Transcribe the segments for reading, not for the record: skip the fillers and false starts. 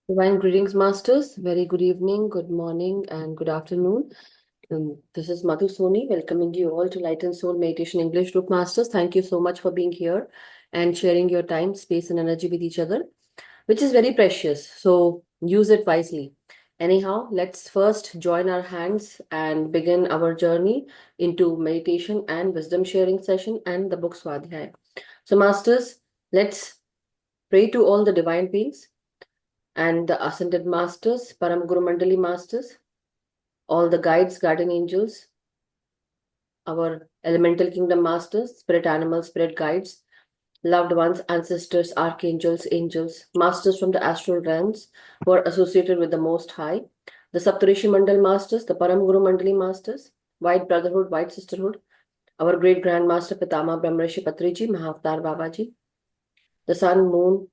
Divine greetings, masters. Very good evening, good morning, and good afternoon. This is Madhu Soni, welcoming you all to Light and Soul Meditation English Group Masters. Thank you so much for being here and sharing your time, space, and energy with each other, which is very precious. So use it wisely. Anyhow, let's first join our hands and begin our journey into meditation and wisdom sharing session and the book Swadhyaya. So, masters, let's pray to all the divine beings and the ascended masters, Param Guru Mandali masters, all the guides, guardian angels, our elemental kingdom masters, spirit animals, spirit guides, loved ones, ancestors, archangels, angels, masters from the astral realms who are associated with the Most High, the Saptarishi Mandal masters, the Param Guru Mandali masters, White Brotherhood, White Sisterhood, our great Grandmaster Pitama Brahmarishi Patriji, Mahavatar Babaji, the sun, moon,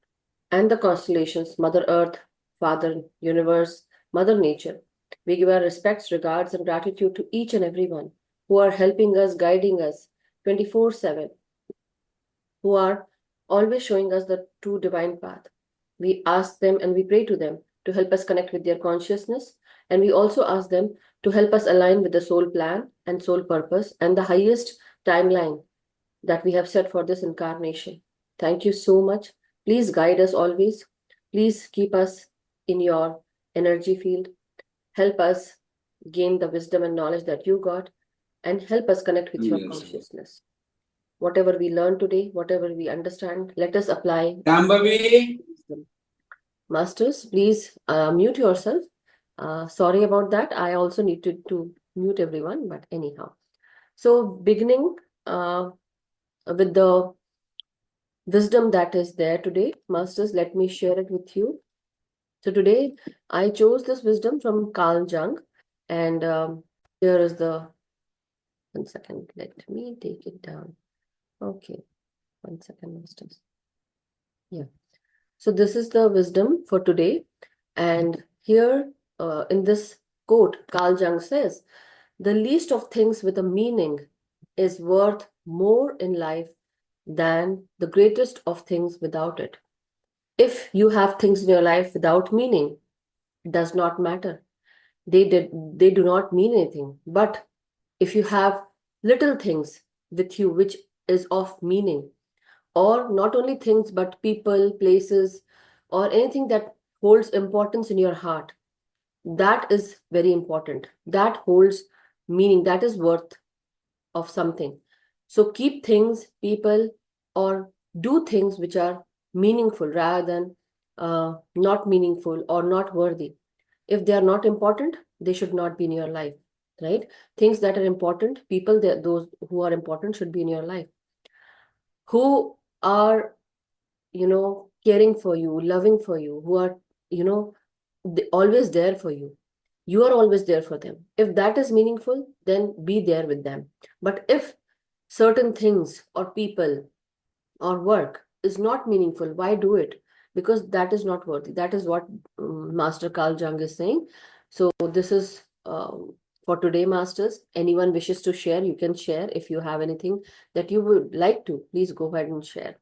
and the constellations, Mother Earth, Father Universe, Mother Nature. We give our respects, regards, and gratitude to each and everyone who are helping us, guiding us 24/7, who are always showing us the true divine path. We ask them and we pray to them to help us connect with their consciousness. And we also ask them to help us align with the soul plan and soul purpose and the highest timeline that we have set for this incarnation. Thank you so much. Please guide us always. Please keep us in your energy field. Help us gain the wisdom and knowledge that you got, and help us connect with your Yes. consciousness. Whatever we learn today, whatever we understand, let us apply Dambavi. wisdom. Masters, please mute yourself. Sorry about that. I also need to mute everyone, but anyhow. So, beginning with the wisdom that is there today, masters, let me share it with you. So today I chose this wisdom from Carl Jung, and here is the 1 second. Let me take it down. Okay, 1 second, masters. Yeah. So this is the wisdom for today, and here in this quote, Carl Jung says, "The least of things with a meaning is worth more in life than the greatest of things without it." If you have things in your life without meaning, it does not matter. They do not mean anything. But if you have little things with you which is of meaning, or not only things but people, places, or anything that holds importance in your heart, that is very important. That holds meaning, that is worth of something. So keep things, people, or do things which are meaningful rather than not meaningful or not worthy. If they are not important, they should not be in your life, right? Things that are important, people, those who are important should be in your life, who are, caring for you, loving for you, who are, always there for you. You are always there for them. If that is meaningful, then be there with them. But if certain things or people or work is not meaningful, why do it? Because that is not worthy. That is what Master Carl Jung is saying. So this is for today, masters. Anyone wishes to share, you can share. If you have anything that you would like to, please go ahead and share.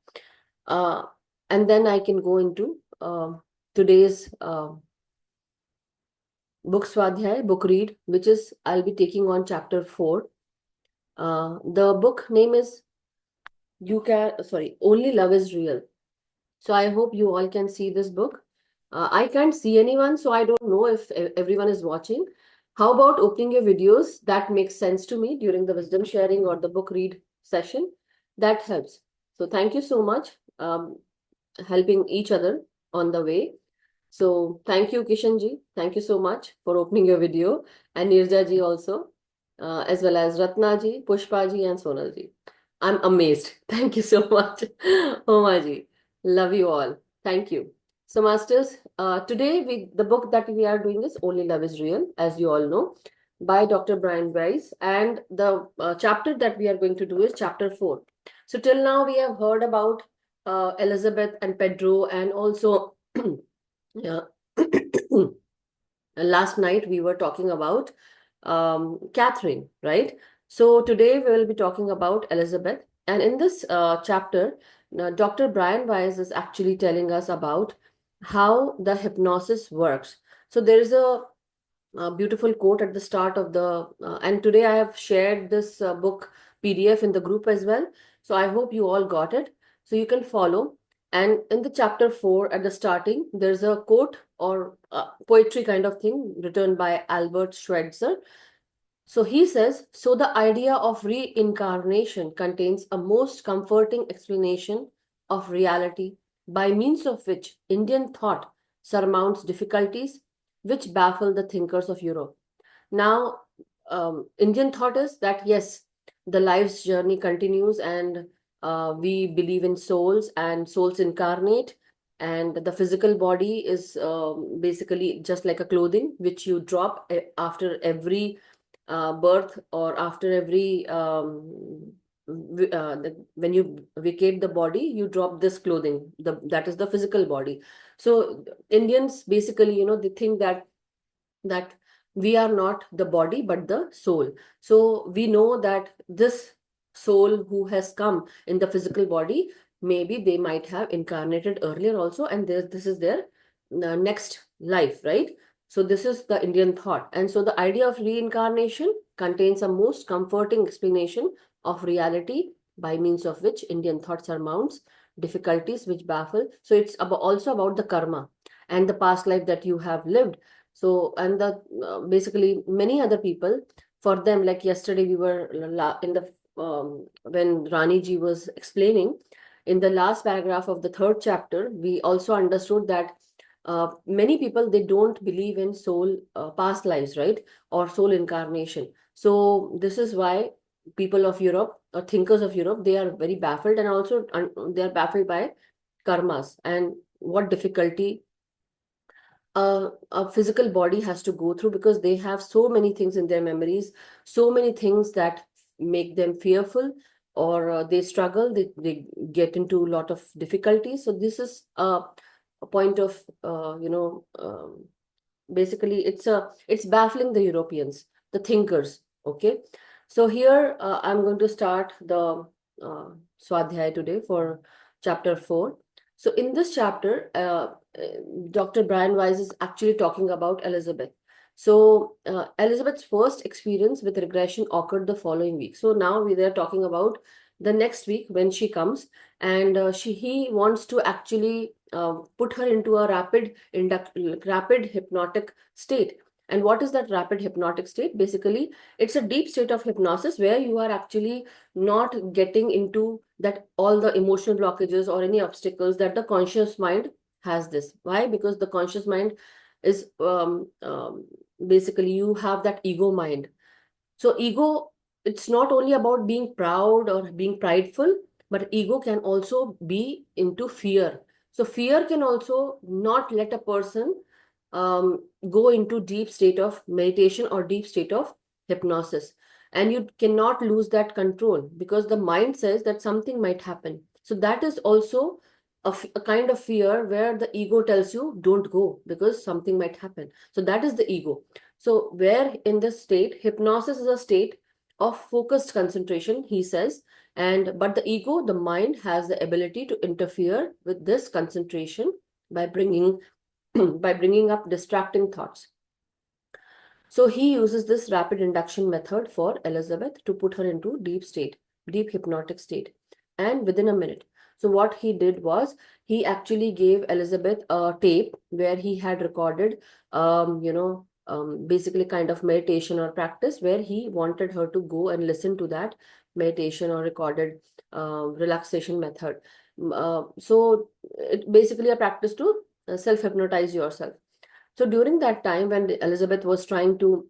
Uh, and then I can go into today's book Swadhyay, book read, which is I'll be taking on chapter 4. The book name is Only Love is Real. So I hope you all can see this book. I can't see anyone, so I don't know if everyone is watching. How about opening your videos? That makes sense to me during the wisdom sharing or the book read session. That helps. So thank you so much, helping each other on the way. So thank you, Kishan ji. Thank you so much for opening your video, and Nirja ji also, as well as Ratna ji, Pushpa ji, and Sonal ji. I'm amazed. Thank you so much, Oma ji. Love you all. Thank you. So, masters, today the book that we are doing is Only Love is Real, as you all know, by Dr. Brian Weiss, and the chapter that we are going to do is chapter 4. So till now we have heard about Elizabeth and Pedro, and also yeah. Last night we were talking about Catherine, right? So today we will be talking about Elizabeth. And in this chapter, Dr. Brian Weiss is actually telling us about how the hypnosis works. So there is a beautiful quote at the start of the, and today I have shared this book PDF in the group as well. So I hope you all got it. So you can follow. And in the chapter 4, at the starting, there's a quote or poetry kind of thing written by Albert Schweitzer. So he says, so the idea of reincarnation contains a most comforting explanation of reality by means of which Indian thought surmounts difficulties which baffle the thinkers of Europe. Now, Indian thought is that yes, the life's journey continues, and we believe in souls, and souls incarnate, and the physical body is basically just like a clothing which you drop after every birth, or after every when you vacate the body, you drop this clothing. That is the physical body. So Indians basically, they think that we are not the body but the soul. So we know that this soul who has come in the physical body, maybe they might have incarnated earlier also, and this is their next life, right? So this is the Indian thought. And so the idea of reincarnation contains a most comforting explanation of reality by means of which Indian thought surmounts difficulties which baffle. So it's also about the karma and the past life that you have lived. So, and the basically many other people, for them, like yesterday we were in the when Rani ji was explaining in the last paragraph of the third chapter, we also understood that many people, they don't believe in soul, past lives, right, or soul incarnation. So this is why people of Europe, or thinkers of Europe, they are very baffled, and also they are baffled by karmas and what difficulty a physical body has to go through, because they have so many things in their memories, so many things that make them fearful, or they struggle, they get into a lot of difficulties. So this is a point of basically it's baffling the Europeans, the thinkers. Okay, so here I'm going to start the swadhyay today for chapter 4. So in this chapter, Dr. Brian Weiss is actually talking about Elizabeth. So Elizabeth's first experience with regression occurred the following week. So now we are talking about the next week when she comes, and he wants to actually put her into a rapid hypnotic state. And what is that rapid hypnotic state? Basically, it's a deep state of hypnosis where you are actually not getting into that all the emotional blockages or any obstacles that the conscious mind has this. Why? Because the conscious mind is basically, you have that ego mind. So ego, it's not only about being proud or being prideful, but ego can also be into fear. So fear can also not let a person go into deep state of meditation or deep state of hypnosis. And you cannot lose that control, because the mind says that something might happen. So that is also a kind of fear where the ego tells you don't go because something might happen. So that is the ego. So where in this state, hypnosis is a state of focused concentration, he says, and but the ego, the mind, has the ability to interfere with this concentration by bringing by bringing up distracting thoughts. So he uses this rapid induction method for Elizabeth to put her into deep hypnotic state, and within a minute. So what he did was, he actually gave Elizabeth a tape where he had recorded, basically kind of meditation or practice, where he wanted her to go and listen to that meditation or recorded relaxation method. So it basically a practice to self-hypnotize yourself. So during that time when Elizabeth was trying to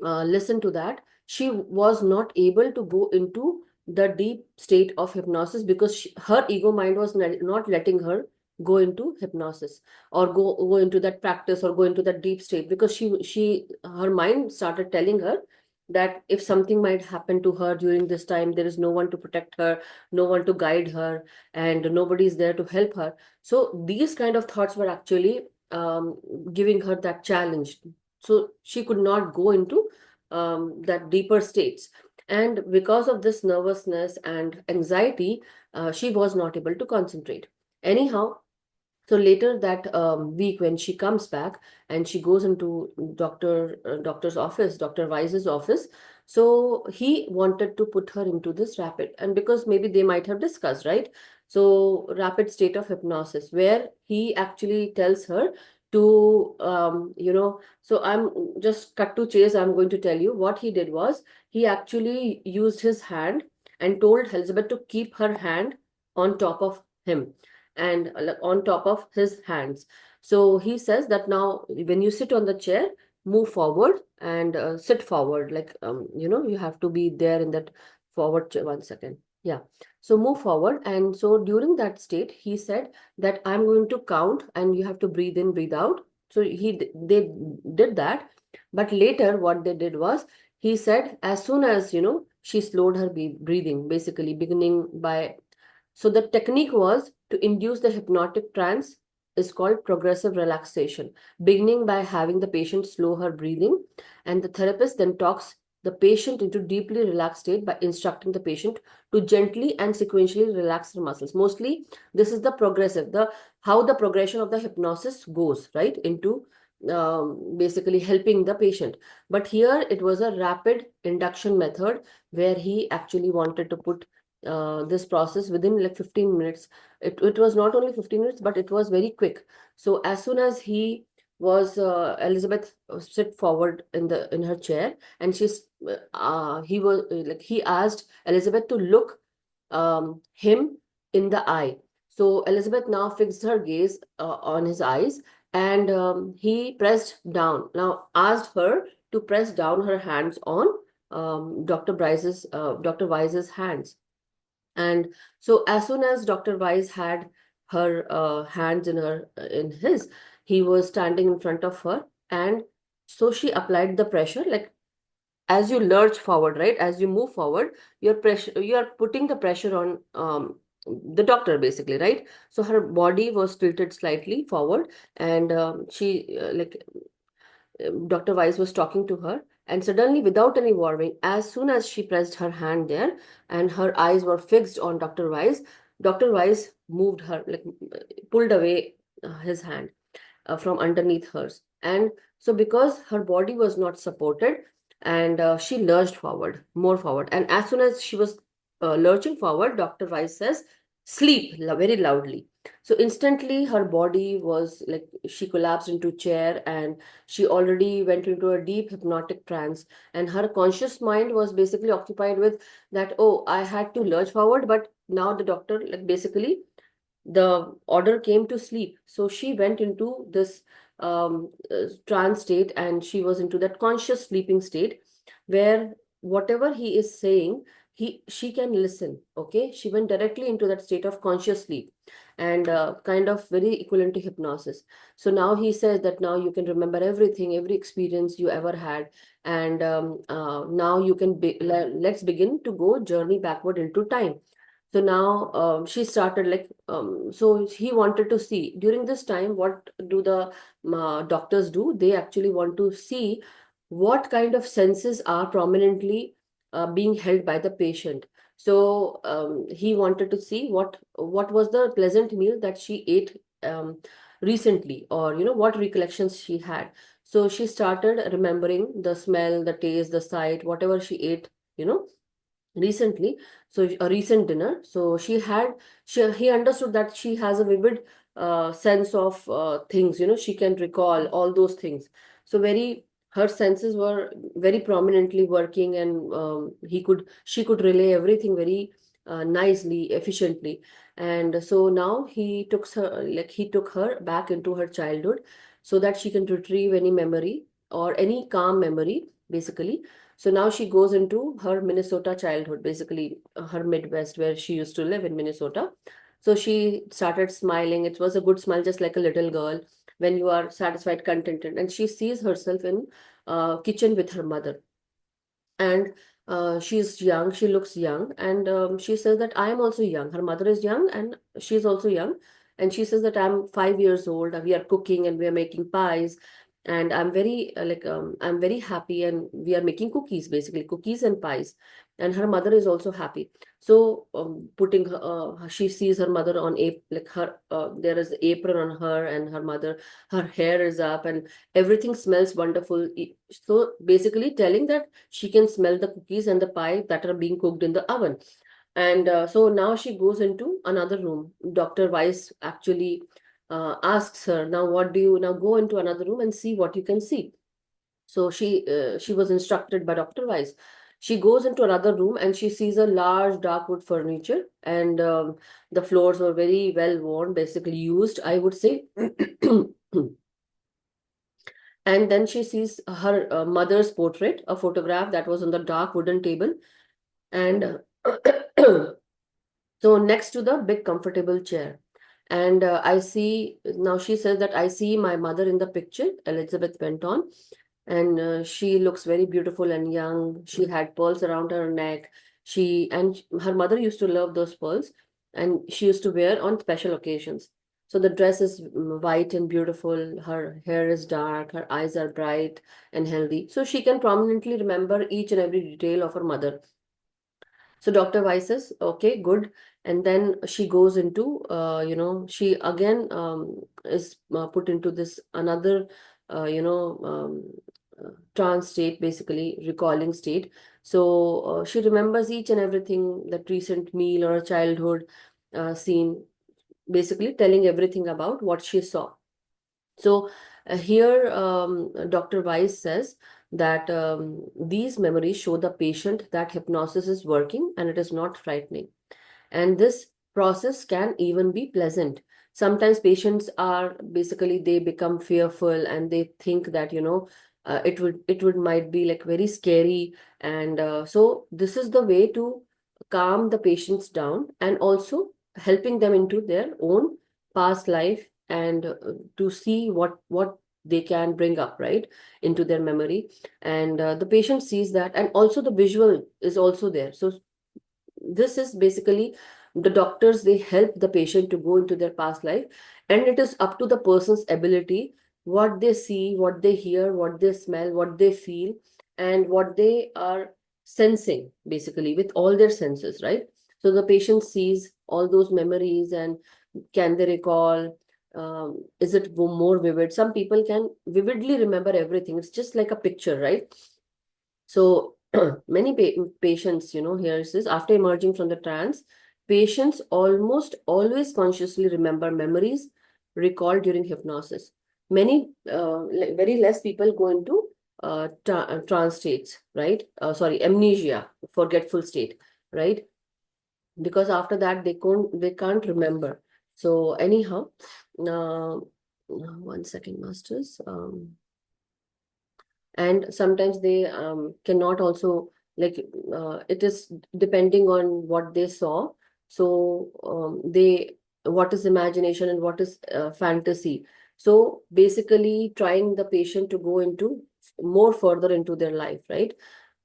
listen to that, she was not able to go into the deep state of hypnosis, because her ego mind was not letting her go into hypnosis, or go into that practice, or go into that deep state, because her mind started telling her that if something might happen to her during this time, there is no one to protect her, no one to guide her, and nobody is there to help her. So these kind of thoughts were actually giving her that challenge. So she could not go into that deeper states. And because of this nervousness and anxiety, she was not able to concentrate. Anyhow, So later that week, when she comes back and she goes into doctor's office, Dr. Weiss's office, so he wanted to put her into this rapid, and because maybe they might have discussed, right? So rapid state of hypnosis, where he actually tells her to, so I'm just cut to chase. I'm going to tell you what he did was he actually used his hand and told Elizabeth to keep her hand on top of him and on top of his hands. So he says that now when you sit on the chair, move forward and sit forward, like, you have to be there in that forward chair. 1 second. Yeah. So move forward. And so during that state, he said that I'm going to count and you have to breathe in, breathe out. So they did that. But later, what they did was he said, as soon as, she slowed her breathing, basically beginning by, so the technique was to induce the hypnotic trance is called progressive relaxation, beginning by having the patient slow her breathing, and the therapist then talks the patient into deeply relaxed state by instructing the patient to gently and sequentially relax their muscles. Mostly, this is the progressive, the how the progression of the hypnosis goes, right, into basically helping the patient. But here it was a rapid induction method where he actually wanted to put this process within like 15 minutes. It was not only 15 minutes, but it was very quick. So as soon as he was Elizabeth sit forward in her chair, and he was like he asked Elizabeth to look him in the eye. So Elizabeth now fixed her gaze on his eyes, and he pressed down. Now asked her to press down her hands on Dr. Weiss's hands. And so as soon as Dr. Weiss had her hands in his, he was standing in front of her, and so she applied the pressure, like as you lurch forward, right? As you move forward, you are putting the pressure on the doctor, basically, right? So her body was tilted slightly forward, and she Dr. Weiss was talking to her, and suddenly, without any warning, as soon as she pressed her hand there and her eyes were fixed on Dr. Weiss, Dr. Weiss moved her, like pulled away his hand from underneath hers. And so, because her body was not supported, and she lurched forward, more forward. And as soon as she was lurching forward, Dr. Weiss says, sleep, very loudly. So instantly her body was like she collapsed into chair, and she already went into a deep hypnotic trance, and her conscious mind was basically occupied with that, oh, I had to lurch forward, but now the doctor, like, basically the order came to sleep. So she went into this trance state, and she was into that conscious sleeping state where whatever he is saying, she can listen. Okay, she went directly into that state of conscious sleep, and kind of very equivalent to hypnosis. So now he says that now you can remember everything, every experience you ever had, and now you can let's begin to go journey backward into time. So now she started like, so he wanted to see during this time, what do the doctors do? They actually want to see what kind of senses are prominently being held by the patient. So he wanted to see what was the pleasant meal that she ate recently, or what recollections she had. So she started remembering the smell, the taste, the sight, whatever she ate, you know recently, so a recent dinner. So he understood that she has a vivid sense of things, she can recall all those things. So very her senses were very prominently working, and she could relay everything very nicely, efficiently. And so now he took her back into her childhood, so that she can retrieve any memory or any calm memory, basically. So now she goes into her Minnesota childhood, basically her Midwest, where she used to live in Minnesota. So she started smiling. It was a good smile, just like a little girl when you are satisfied, contented. And she sees herself in kitchen with her mother. And she's young, she looks young, and she says that I am also young. Her mother is young, and she's also young. And she says that I'm 5 years old, and we are cooking and we are making pies. And I'm very I'm very happy, and we are making cookies, basically cookies and pies. and her mother is also happy. So putting her, she sees her mother on a like her there is apron on her, and her mother, her hair is up, and everything smells wonderful. So basically telling that she can smell the cookies and the pie that are being cooked in the oven. And so now she goes into another room. Dr. Weiss actually asks her, now what do you, now go into another room and see what you can see. So she was instructed by Dr. Weiss. She goes into another room and she sees a large dark wood furniture, and the floors were very well worn, basically used, I would say. And then she sees her mother's portrait, a photograph that was on the dark wooden table. And so next to the big comfortable chair. And I see, now she says that I see my mother in the picture, Elizabeth went on. And she looks very beautiful and young. She had pearls around her neck. Her mother used to love those pearls, and she used to wear on special occasions. So the dress is white and beautiful. Her hair is dark. Her eyes are bright and healthy. So she can prominently remember each and every detail of her mother. So Dr. Weiss says, okay, good. And then she goes into, she again is put into this another, trance state, basically recalling state. So she remembers each and everything, that recent meal or a childhood scene, basically telling everything about what she saw. So here, Dr. Weiss says that these memories show the patient that hypnosis is working and it is not frightening. And this process can even be pleasant. Sometimes patients are basically, they become fearful and they think that, it would might be like very scary. And so this is the way to calm the patients down, and also helping them into their own past life, and to see what they can bring up, right, into their memory. And the patient sees that, and also the visual is also there. So this is basically, the doctors, they help the patient to go into their past life, and it is up to the person's ability, what they see, what they hear, what they smell, what they feel, and what they are sensing, basically with all their senses, right? So the patient sees all those memories, and can they recall, is it more vivid? Some people can vividly remember everything. It's just like a picture, right? So many patients, here it says, after emerging from the trance, patients almost always consciously remember memories recalled during hypnosis. Many, very less people go into trance states, right? Sorry, amnesia, forgetful state, right? Because after that they can't remember. So anyhow, uh, one second, masters. And sometimes they cannot also, like, it is depending on what they saw. So they, what is imagination and what is fantasy. So basically trying the patient to go into more further into their life, right?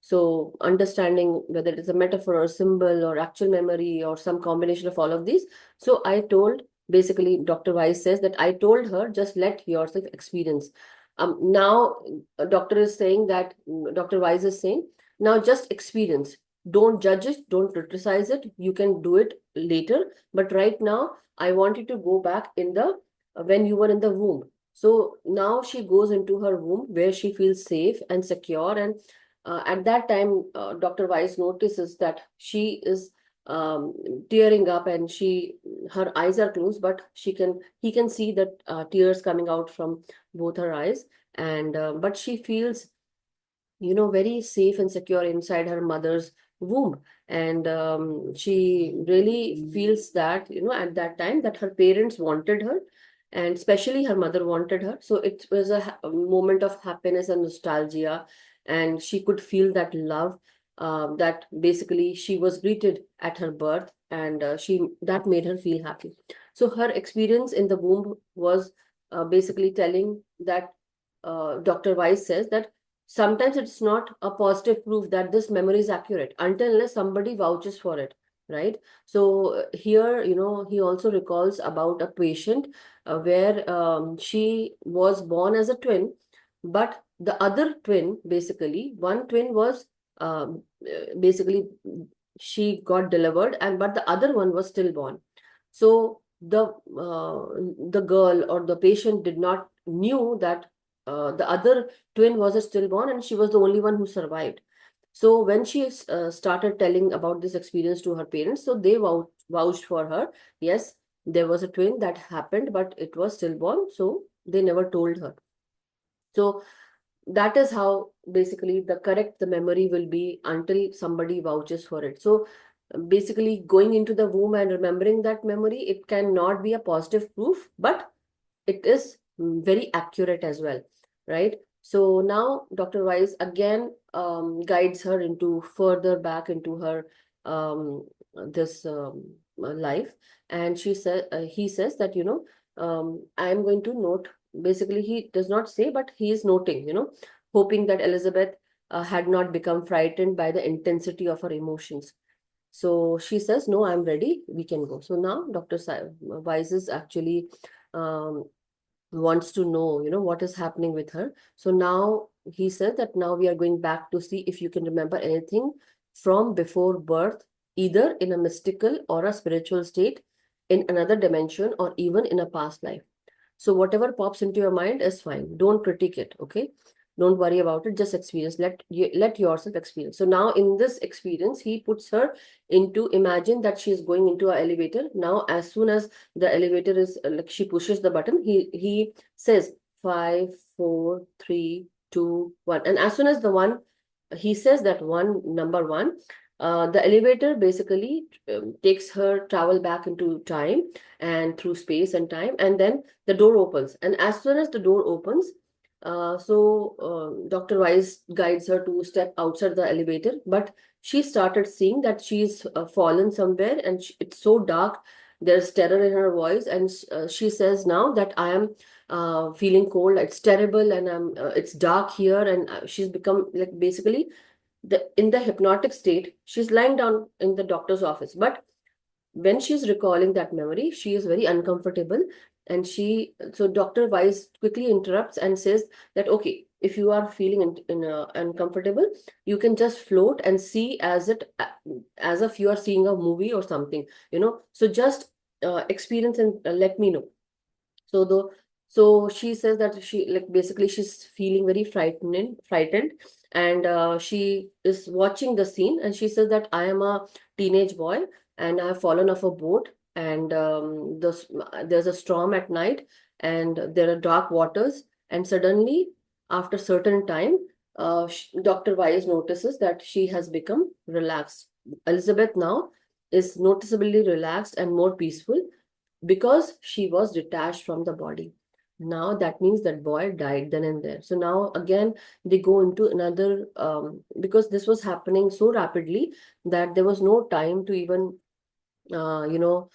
So understanding whether it's a metaphor or symbol or actual memory or some combination of all of these. So I told, basically Dr. Weiss says that I told her, just let yourself experience. Now doctor is saying that, Dr. Weiss is saying, now just experience. Don't judge it, don't criticize it. You can do it later. But right now, I want you to go back in the, when you were in the womb. So now she goes into her womb where she feels safe and secure. And at that time, Dr. Weiss notices that she is um, tearing up, and her eyes are closed, but he can see that tears coming out from both her eyes. And but she feels, very safe and secure inside her mother's womb. And she really feels that, at that time, that her parents wanted her, and especially her mother wanted her. So it was a moment of happiness and nostalgia, and she could feel that love, that basically she was greeted at her birth, and that made her feel happy. So her experience in the womb was basically telling that, Dr. Weiss says that sometimes it's not a positive proof that this memory is accurate until unless somebody vouches for it, right? So here, he also recalls about a patient where she was born as a twin, but the other twin, basically one twin was basically she got delivered, and but the other one was stillborn. So the girl or the patient did not knew that the other twin was a stillborn, and she was the only one who survived. So when she started telling about this experience to her parents, so they vouched for her. Yes, there was a twin that happened, but it was stillborn, so they never told her. So that is how basically the memory will be until somebody vouches for it. So basically going into the womb and remembering that memory, it cannot be a positive proof, but it is very accurate as well, right? So now Dr. Weiss again guides her into further back into her this life, and he says that, I am going to note. Basically, he does not say, but he is noting, hoping that Elizabeth had not become frightened by the intensity of her emotions. So she says, "No, I'm ready. We can go." So now Dr. Weiss is actually um, wants to know, what is happening with her. So now he said that now we are going back to see if you can remember anything from before birth, either in a mystical or a spiritual state, in another dimension, or even in a past life. So whatever pops into your mind is fine. Don't critique it, okay? Don't worry about it. Just experience. Let yourself experience. So now in this experience, he puts her into, imagine that she is going into an elevator. Now, as soon as the elevator is like she pushes the button, he says 5, 4, 3, 2, 1. And as soon as the one he says that one, number one, the elevator basically takes her travel back into time and through space and time, and then the door opens. And as soon as the door opens, Dr. Weiss guides her to step outside the elevator, but she started seeing that she's fallen somewhere, and it's so dark. There's terror in her voice, and she says now that I am feeling cold. It's terrible, and it's dark here, and she's become like basically in the hypnotic state. She's lying down in the doctor's office, but when she's recalling that memory, she is very uncomfortable. And so Dr. Weiss quickly interrupts and says that, okay, if you are feeling uncomfortable, you can just float and see as if you are seeing a movie or something, so just experience and let me know. So she says that she, like, basically she's feeling very frightened, and she is watching the scene, and she says that I am a teenage boy, and I have fallen off a boat, and there's a storm at night, and there are dark waters, and suddenly, after certain time, Dr. Weiss notices that she has become relaxed. Elizabeth now is noticeably relaxed and more peaceful, because she was detached from the body. Now that means that boy died then and there. So now again they go into another, because this was happening so rapidly that there was no time to even uh, you know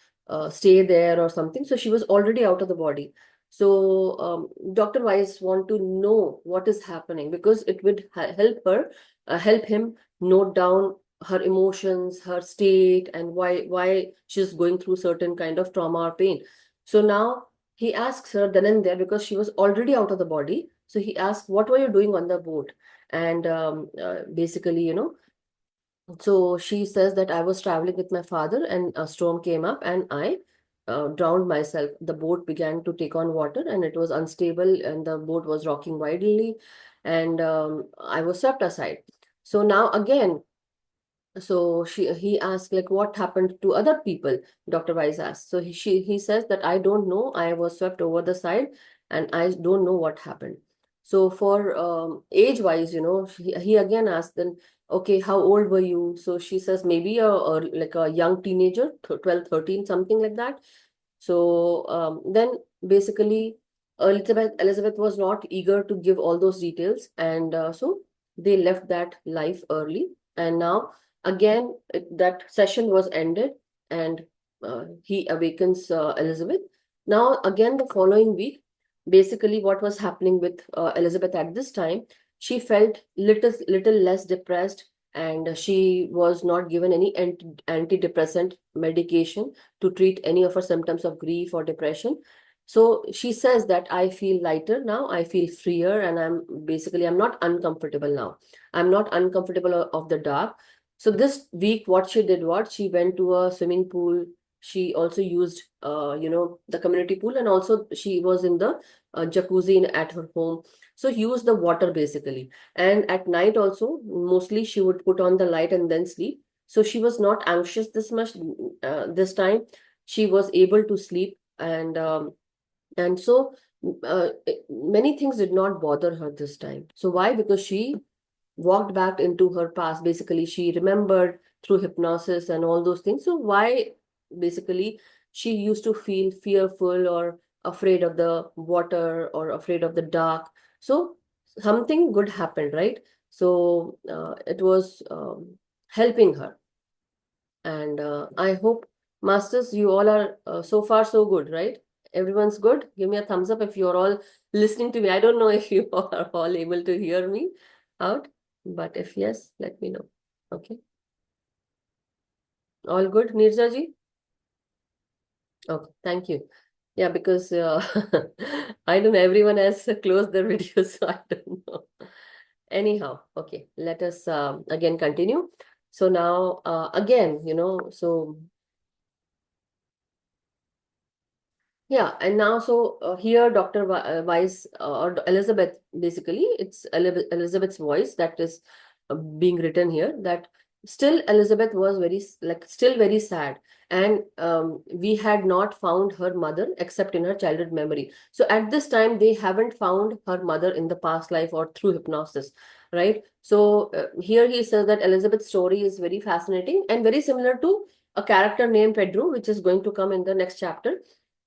stay there or something. So she was already out of the body. So Dr. Weiss want to know what is happening, because it would help him note down her emotions, her state, and why she's going through certain kind of trauma or pain. So now he asks her then and there, because she was already out of the body. So he asks, what were you doing on the boat? And basically, so she says that I was traveling with my father, and a storm came up, and I drowned myself. The boat began to take on water, and it was unstable, and the boat was rocking wildly, and I was swept aside. So now again, so he asked, like, what happened to other people? Dr. Weiss asked. So he says that I don't know. I was swept over the side, and I don't know what happened. So for age wise, he again asked then, okay, how old were you? So she says maybe like a young teenager, 12, 13, something like that. So then basically Elizabeth was not eager to give all those details, and so they left that life early. And now again, that session was ended, and he awakens Elizabeth. Now again, the following week, basically what was happening with Elizabeth at this time, she felt little less depressed, and she was not given any antidepressant medication to treat any of her symptoms of grief or depression. So she says that I feel lighter now, I feel freer, and I'm not uncomfortable now. I'm not uncomfortable of the dark. So this week, what she did, what she went to a swimming pool. She also used, the community pool, and also she was in the jacuzzi at her home. So use the water basically. And at night also, mostly she would put on the light and then sleep. So she was not anxious this much this time. She was able to sleep, and so many things did not bother her this time. So why? Because she walked back into her past. Basically, she remembered through hypnosis and all those things. So why basically she used to feel fearful or afraid of the water or afraid of the dark. So something good happened, right? So it was helping her. And I hope, masters, you all are so far so good, right? Everyone's good. Give me a thumbs up if you're all listening to me. I don't know if you are all able to hear me out, but if yes, let me know. Okay. All good, Nirja ji? Okay, thank you. Yeah, because I don't know, everyone has closed their videos, so I don't know. Anyhow, okay, let us again continue. So now, again, so yeah, and now so here Dr. Weiss or Elizabeth, basically it's Elizabeth's voice that is being written here, that still Elizabeth was still very sad, and we had not found her mother except in her childhood memory. So at this time they haven't found her mother in the past life or through hypnosis, right? So here he says that Elizabeth's story is very fascinating and very similar to a character named Pedro, which is going to come in the next chapter.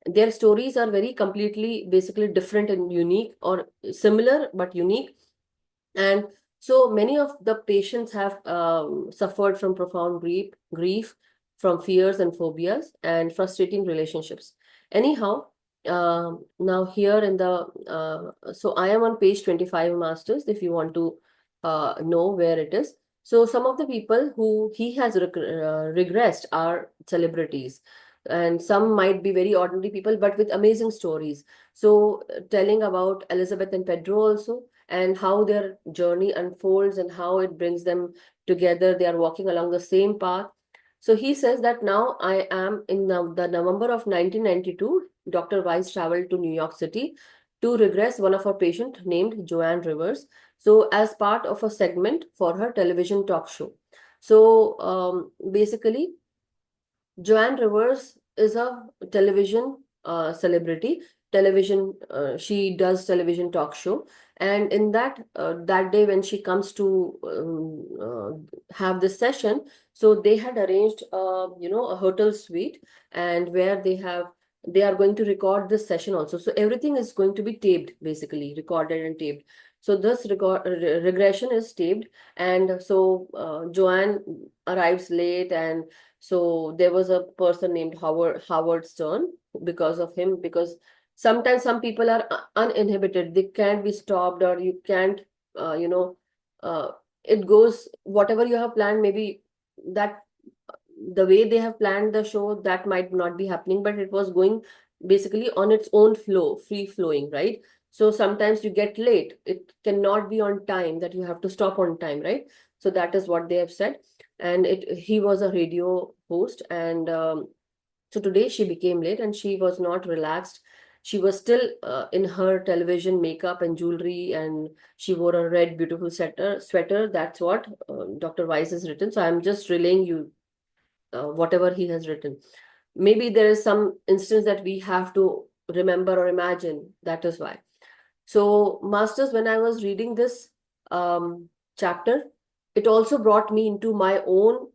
Their stories are very completely basically different and unique, or similar but unique. And so many of the patients have suffered from profound grief, from fears and phobias and frustrating relationships. Anyhow, now here in the so I am on page 25, masters, if you want to know where it is. So some of the people who he has regressed are celebrities, and some might be very ordinary people but with amazing stories. So telling about Elizabeth and Pedro also, and how their journey unfolds and how it brings them together. They are walking along the same path. So he says that now I am in the November of 1992, Dr. Weiss traveled to New York City to regress one of her patients named Joanne Rivers. So as part of a segment for her television talk show. So basically, Joanne Rivers is a television celebrity. She does television talk show, and in that day when she comes to have this session, so they had arranged, a hotel suite, and where they are going to record this session also. So everything is going to be taped, basically recorded and taped. So this regression is taped, and so Joanne arrives late, and so there was a person named Howard Stern. Because of him, because sometimes some people are uninhibited, they can't be stopped, or you can't, uh, it goes whatever you have planned, maybe that the way they have planned the show, that might not be happening, but it was going basically on its own flow, free flowing, right? So sometimes you get late, it cannot be on time, that you have to stop on time, right? So that is what they have said. And he was a radio host, and so today she became late and she was not relaxed. She was still in her television makeup and jewelry, and she wore a red beautiful sweater. That's what Dr. Weiss has written. So I'm just relaying you whatever he has written. Maybe there is some instance that we have to remember or imagine. That is why. So, masters, when I was reading this chapter, it also brought me into my own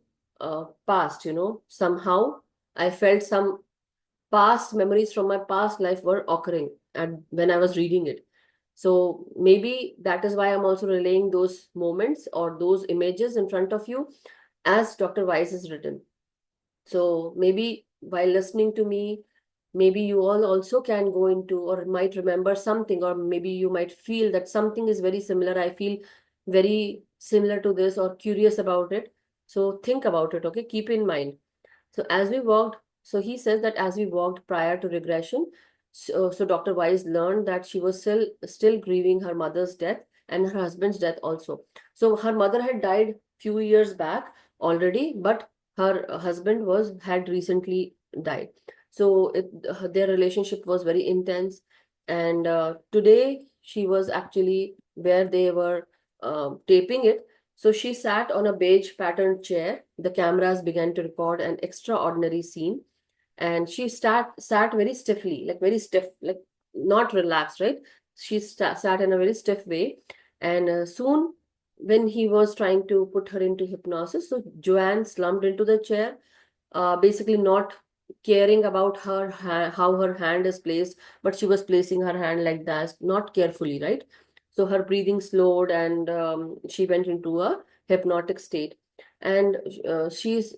past. Somehow I felt some past memories from my past life were occurring, and when I was reading it. So maybe that is why I'm also relaying those moments or those images in front of you as Dr. Weiss has written. So maybe while listening to me, maybe you all also can go into or might remember something, or maybe you might feel that something is very similar. I feel very similar to this, or curious about it. So think about it, okay? Keep in mind. So he says that as we walked prior to regression, So Dr. Weiss learned that she was still grieving her mother's death and her husband's death also. So her mother had died few years back already, but her husband was had recently died. So their relationship was very intense. And today she was actually where they were taping it. So she sat on a beige patterned chair. The cameras began to record an extraordinary scene, and she sat very stiffly, like very stiff, like not relaxed, right? She sat in a very stiff way. And soon, when he was trying to put her into hypnosis, so Joanne slumped into the chair, basically not caring about how her hand is placed, but she was placing her hand like that, not carefully, right? So her breathing slowed, and she went into a hypnotic state. And she's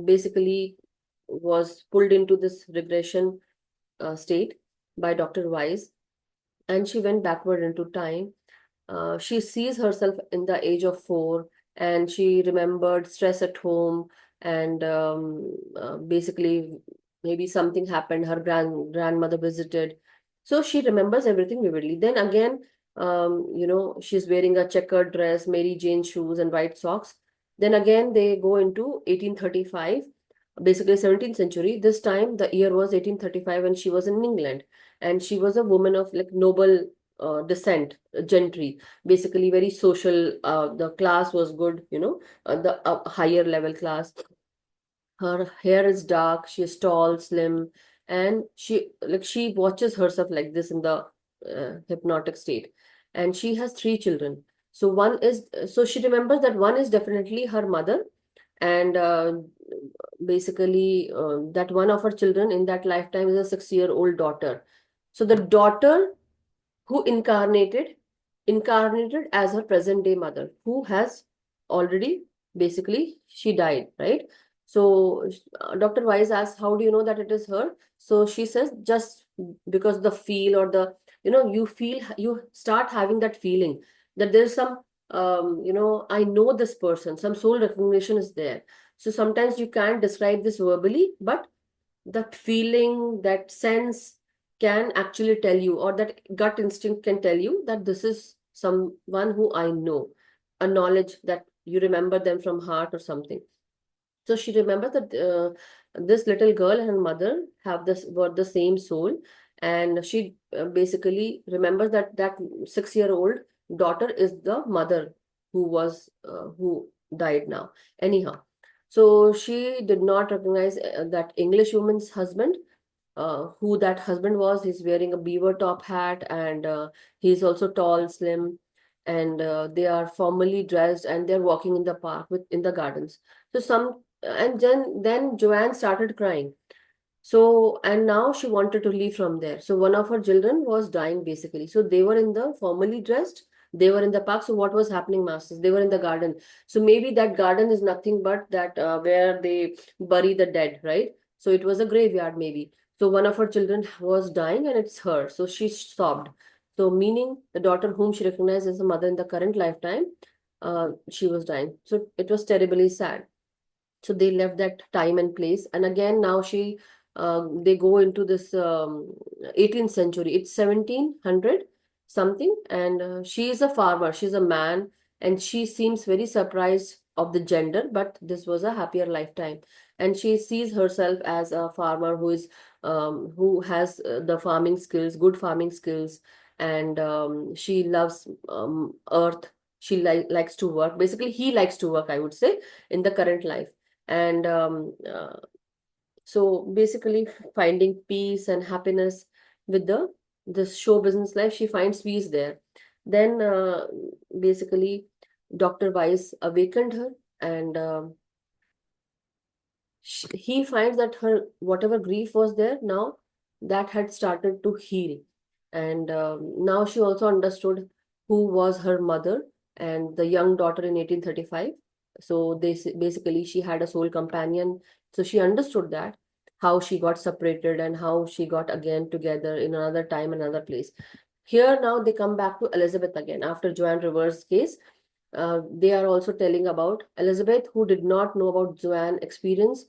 basically was pulled into this regression state by Dr. Weiss, and she went backward into time. She sees herself in the age of 4, and she remembered stress at home, and basically maybe something happened. Her grandmother visited, so she remembers everything vividly. Then again, she's wearing a checkered dress, Mary Jane shoes, and white socks. Then again, they go into 1835, basically 17th century. This time, the year was 1835, and she was in England, and she was a woman of like noble descent, gentry, basically very social. The class was good, the higher level class. Her hair is dark, she is tall, slim, and she watches herself like this in the hypnotic state. And she has 3 children. So she remembers that one is definitely her mother, and basically that one of her children in that lifetime is a 6-year-old daughter. So the daughter who incarnated as her present day mother, who has already, basically she died, right? So Dr. Weiss asks, how do you know that it is her? So she says, just because the feel, or the, you start having that feeling that there's some, I know this person, some soul recognition is there. So sometimes you can't describe this verbally, but that feeling, that sense can actually tell you, or that gut instinct can tell you that this is someone who I know, a knowledge that you remember them from heart or something. So she remembers that this little girl and her mother have this were the same soul, and she basically remembers that that 6-year-old daughter is the mother who died now. Anyhow, so she did not recognize that English woman's husband. Who that husband was? He's wearing a beaver top hat, and he's also tall, slim, and they are formally dressed, and they're walking in the park in the gardens. So then Joanne started crying. So, and now she wanted to leave from there. So one of her children was dying basically. So they were in the formally dressed, they were in the park. So what was happening, masters? They were in the garden. So maybe that garden is nothing but that where they bury the dead, right? So it was a graveyard maybe. So one of her children was dying, and it's her. So she sobbed. So meaning the daughter whom she recognized as a mother in the current lifetime, she was dying. So it was terribly sad. So they left that time and place, and again now they go into this 18th century. It's 1700 something, and she is a farmer, she's a man, and she seems very surprised of the gender, but this was a happier lifetime. And she sees herself as a farmer who has the farming skills, good farming skills, and she loves earth. She likes to work, basically he likes to work, I would say, in the current life. And so basically finding peace and happiness with this show business life, she finds peace there. Then basically Dr. Weiss awakened her, and he finds that her whatever grief was there now, that had started to heal. And now she also understood who was her mother and the young daughter in 1835. So basically she had a soul companion. So she understood that how she got separated and how she got again together in another time, another place. Here now they come back to Elizabeth again after Joanne Rivers' case. They are also telling about Elizabeth, who did not know about Joanne experience,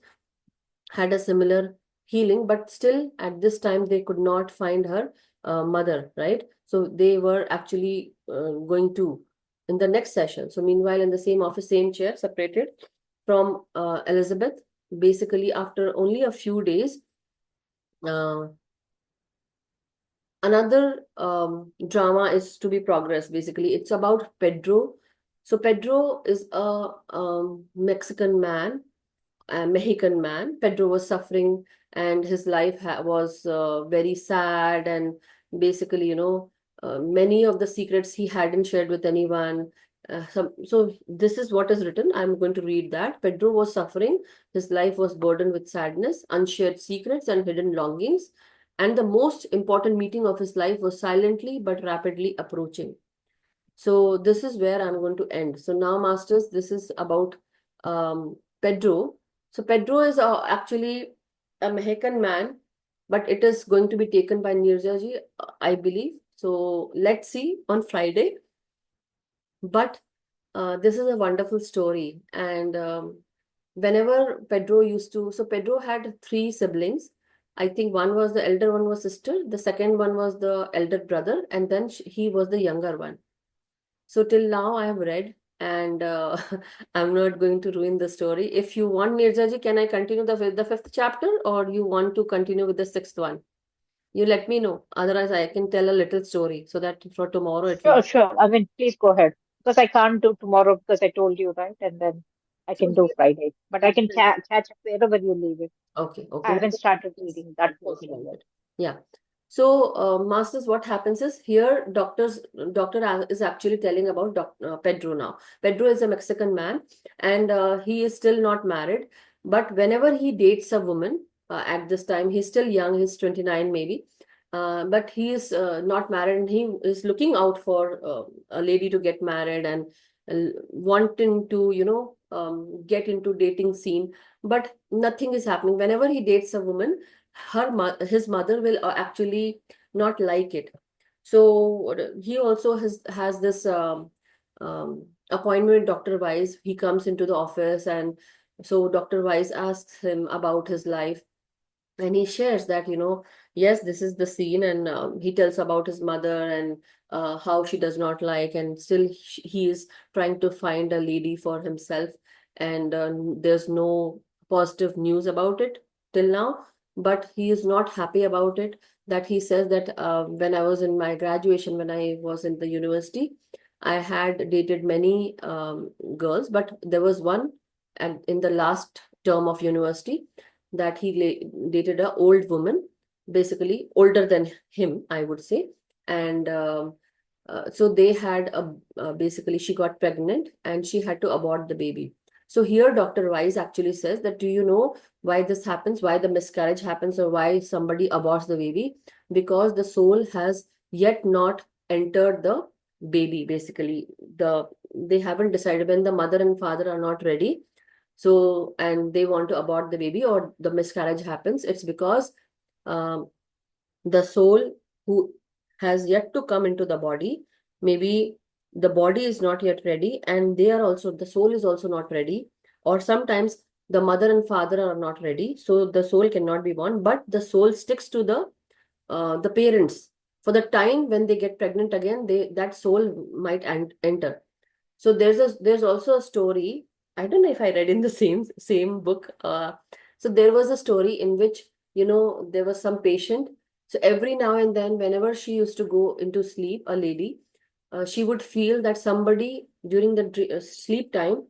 had a similar healing, but still at this time they could not find her mother, right? So they were actually going to in the next session. So meanwhile, in the same office, same chair, separated from Elizabeth, basically after only a few days, uh, another drama is to be progressed. Basically, it's about Pedro. So Pedro is a Mexican man, a Mexican man. Pedro was suffering, and his life was very sad. And basically, many of the secrets he hadn't shared with anyone. So this is what is written. I'm going to read that. Pedro was suffering. His life was burdened with sadness, unshared secrets, and hidden longings. And the most important meeting of his life was silently but rapidly approaching. So this is where I'm going to end. So now, masters, this is about Pedro. So Pedro is actually a Mexican man, but it is going to be taken by Nirjaji, I believe. So let's see on Friday. But this is a wonderful story. And whenever Pedro used to, so Pedro had three siblings. I think one was the elder one was sister, the second one was the elder brother, and then he was the younger one. So till now I have read, and I'm not going to ruin the story. If you want, Nirjaji, can I continue the fifth chapter, or you want to continue with the sixth one? You let me know. Otherwise, I can tell a little story so that for tomorrow it will. Sure, sure. I mean, please go ahead. Because I can't do tomorrow because I told you, right? And then I So can do here, Friday. But I can okay, catch up wherever you leave it. okay. I haven't started Yes, reading I'll that talk portion about yet. it. Yeah. So, masters, what happens is here, doctor is actually telling about Pedro now. Pedro is a Mexican man, and he is still not married. But whenever he dates a woman, at this time, he's still young, he's 29 maybe. But he is not married, and he is looking out for a lady to get married, and wanting to, get into dating scene. But nothing is happening. Whenever he dates a woman, his mother will actually not like it. So he also has this appointment with Dr. Weiss. He comes into the office, and so Dr. Weiss asks him about his life, and he shares that, yes, this is the scene, and he tells about his mother, and how she does not like, and still he is trying to find a lady for himself, and there's no positive news about it till now. But he is not happy about it, that he says that when I was in my graduation, when I was in the university, I had dated many girls, but there was one, and in the last term of university, that he dated a old woman, basically older than him, I would say. And so they had basically she got pregnant, and she had to abort the baby. So here Dr. Wise actually says that, do you know why this happens, why the miscarriage happens, or why somebody aborts the baby? Because the soul has yet not entered the baby. Basically, they haven't decided, when the mother and father are not ready, so and they want to abort the baby, or the miscarriage happens, it's because um, the soul who has yet to come into the body, maybe the body is not yet ready, and they are also, the soul is also not ready, or sometimes the mother and father are not ready, so the soul cannot be born, but the soul sticks to the parents for the time when they get pregnant again, that soul might enter. So there's also a story. I don't know if I read in the same book. So there was a story in which, there was some patient. So every now and then, whenever she used to go into sleep, a lady, she would feel that somebody during the sleep time,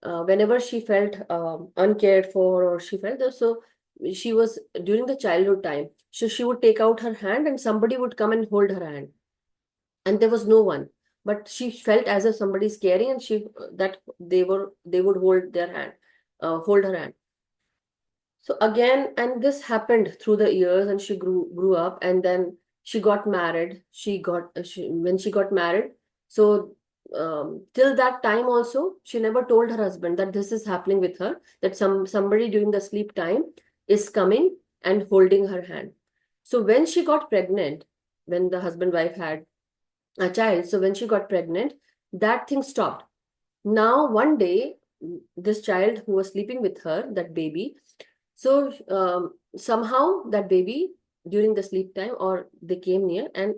whenever she felt uncared for, or she felt that, so she was during the childhood time. So she would take out her hand, and somebody would come and hold her hand, and there was no one, but she felt as if somebody's caring, and she that they would hold their hand, hold her hand. So again, and this happened through the years, and she grew up, and then she got married. When she got married, so till that time also, she never told her husband that this is happening with her, that somebody during the sleep time is coming and holding her hand. So when she got pregnant, when the husband wife had a child. So when she got pregnant, that thing stopped. Now, one day, this child who was sleeping with her, that baby, So somehow that baby during the sleep time, or they came near, and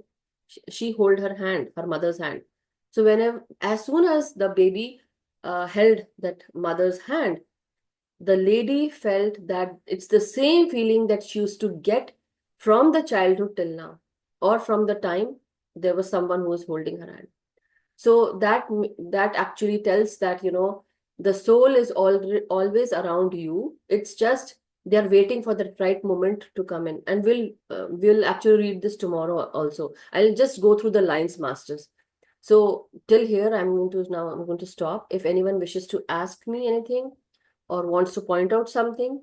she hold her hand, her mother's hand. So whenever, as soon as the baby held that mother's hand, the lady felt that it's the same feeling that she used to get from the childhood till now, or from the time there was someone who was holding her hand. So that actually tells that, the soul is always around you. It's just they're waiting for the right moment to come in. And we'll actually read this tomorrow also. I'll just go through the lines, masters. So till here, I'm going to stop. If anyone wishes to ask me anything or wants to point out something,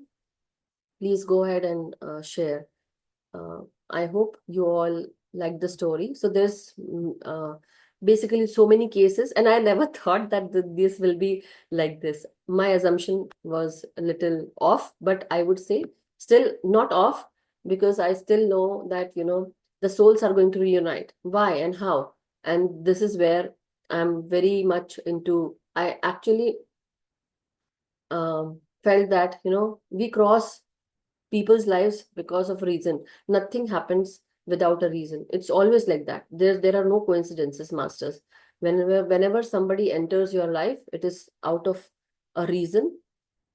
please go ahead and share. uh, I hope you all like the story. So there's basically so many cases, and I never thought that this will be like this. My assumption was a little off, but I would say still not off, because I still know that, the souls are going to reunite. Why and how? And this is where I'm very much into. I actually felt that, we cross people's lives because of reason. Nothing happens without a reason. It's always like that. There are no coincidences, masters. Whenever somebody enters your life, it is out of a reason.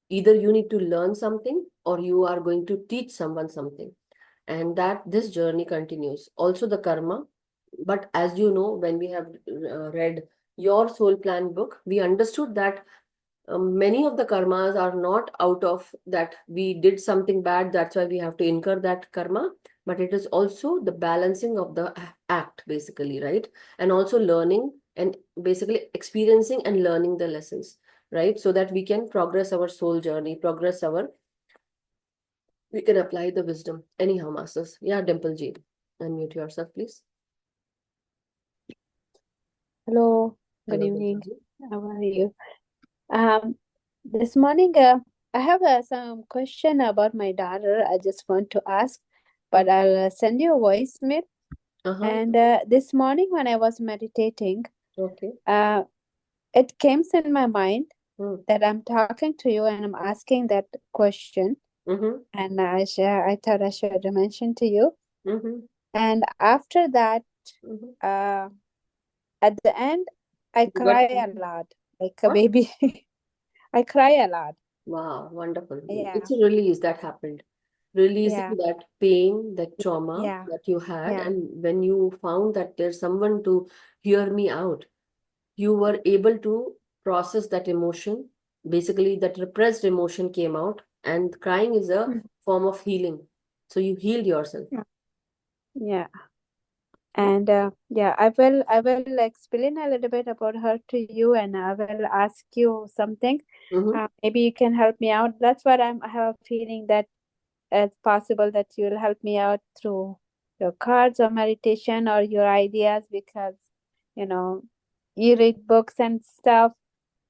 Either you need to learn something, or you are going to teach someone something. And that this journey continues. Also the karma. But as you know, when we have read your soul plan book, we understood that many of the karmas are not out of that we did something bad, that's why we have to incur that karma, but it is also the balancing of the act, basically, right? And also learning, and basically experiencing and learning the lessons, right? So that we can progress our soul journey, we can apply the wisdom. Anyhow, masters. Yeah, Dimple ji, unmute yourself, please. Hello, good Hello, Dimple evening. ji. How are you? Um, this morning, I have some question about my daughter. I just want to ask, but I'll send you a voicemail. Uh-huh. And this morning, when I was meditating, Okay. uh, it came in my mind Mm. that I'm talking to you and I'm asking that question. Mm-hmm. And I thought I should mention to you. Mm-hmm. And after that, Mm-hmm. uh, at the end, I You got cry a lot, like a what? baby. I cry a lot. Wow, wonderful. Yeah, It's a release that happened. Releasing yeah, that pain, that trauma yeah, that you had. yeah. And when you found that there's someone to hear me out, you were able to process that emotion. Basically, that repressed emotion came out, and crying is a Mm. form of healing. So you healed yourself. Yeah, yeah. Yeah. And yeah, I will explain a little bit about her to you, and I will ask you something. Mm-hmm. Maybe you can help me out. That's what I have a feeling that it's possible that you will help me out through your cards or meditation or your ideas, because you know you read books and stuff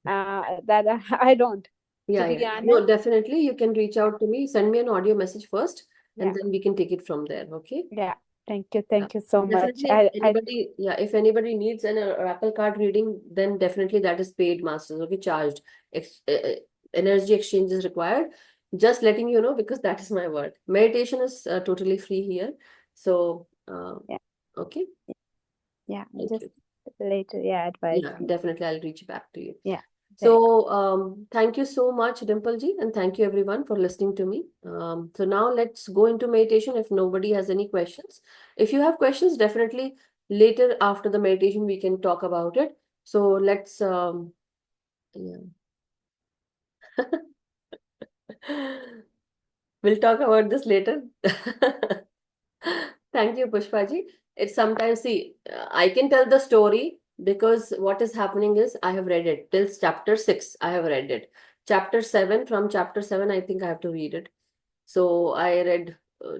that I don't, to Yeah, be yeah. No, honest. definitely. You can reach Yeah, out to me. Send me an audio message first, and yeah, then we can take it from there. Okay. yeah. Yeah. Thank you so much. Definitely, if anybody needs an oracle card reading, then definitely that is paid, masters. Okay, charged. Energy exchange is required. Just letting you know, because that is my word. Meditation is totally free here. So, Yeah, okay, yeah. thank Just you. later, yeah, advise Yeah, me. definitely, I'll reach back to you. Yeah, thanks. So, thank you so much, Dimple ji, and thank you everyone for listening to me. So now let's go into meditation if nobody has any questions. If you have questions, definitely later after the meditation we can talk about it. So let's yeah. We'll talk about this later. Thank you, Pushpaji. It's sometimes, see, I can tell the story because what is happening is I have read it till chapter 6. I have read it. Chapter 7, from chapter 7, I think I have to read it. So I read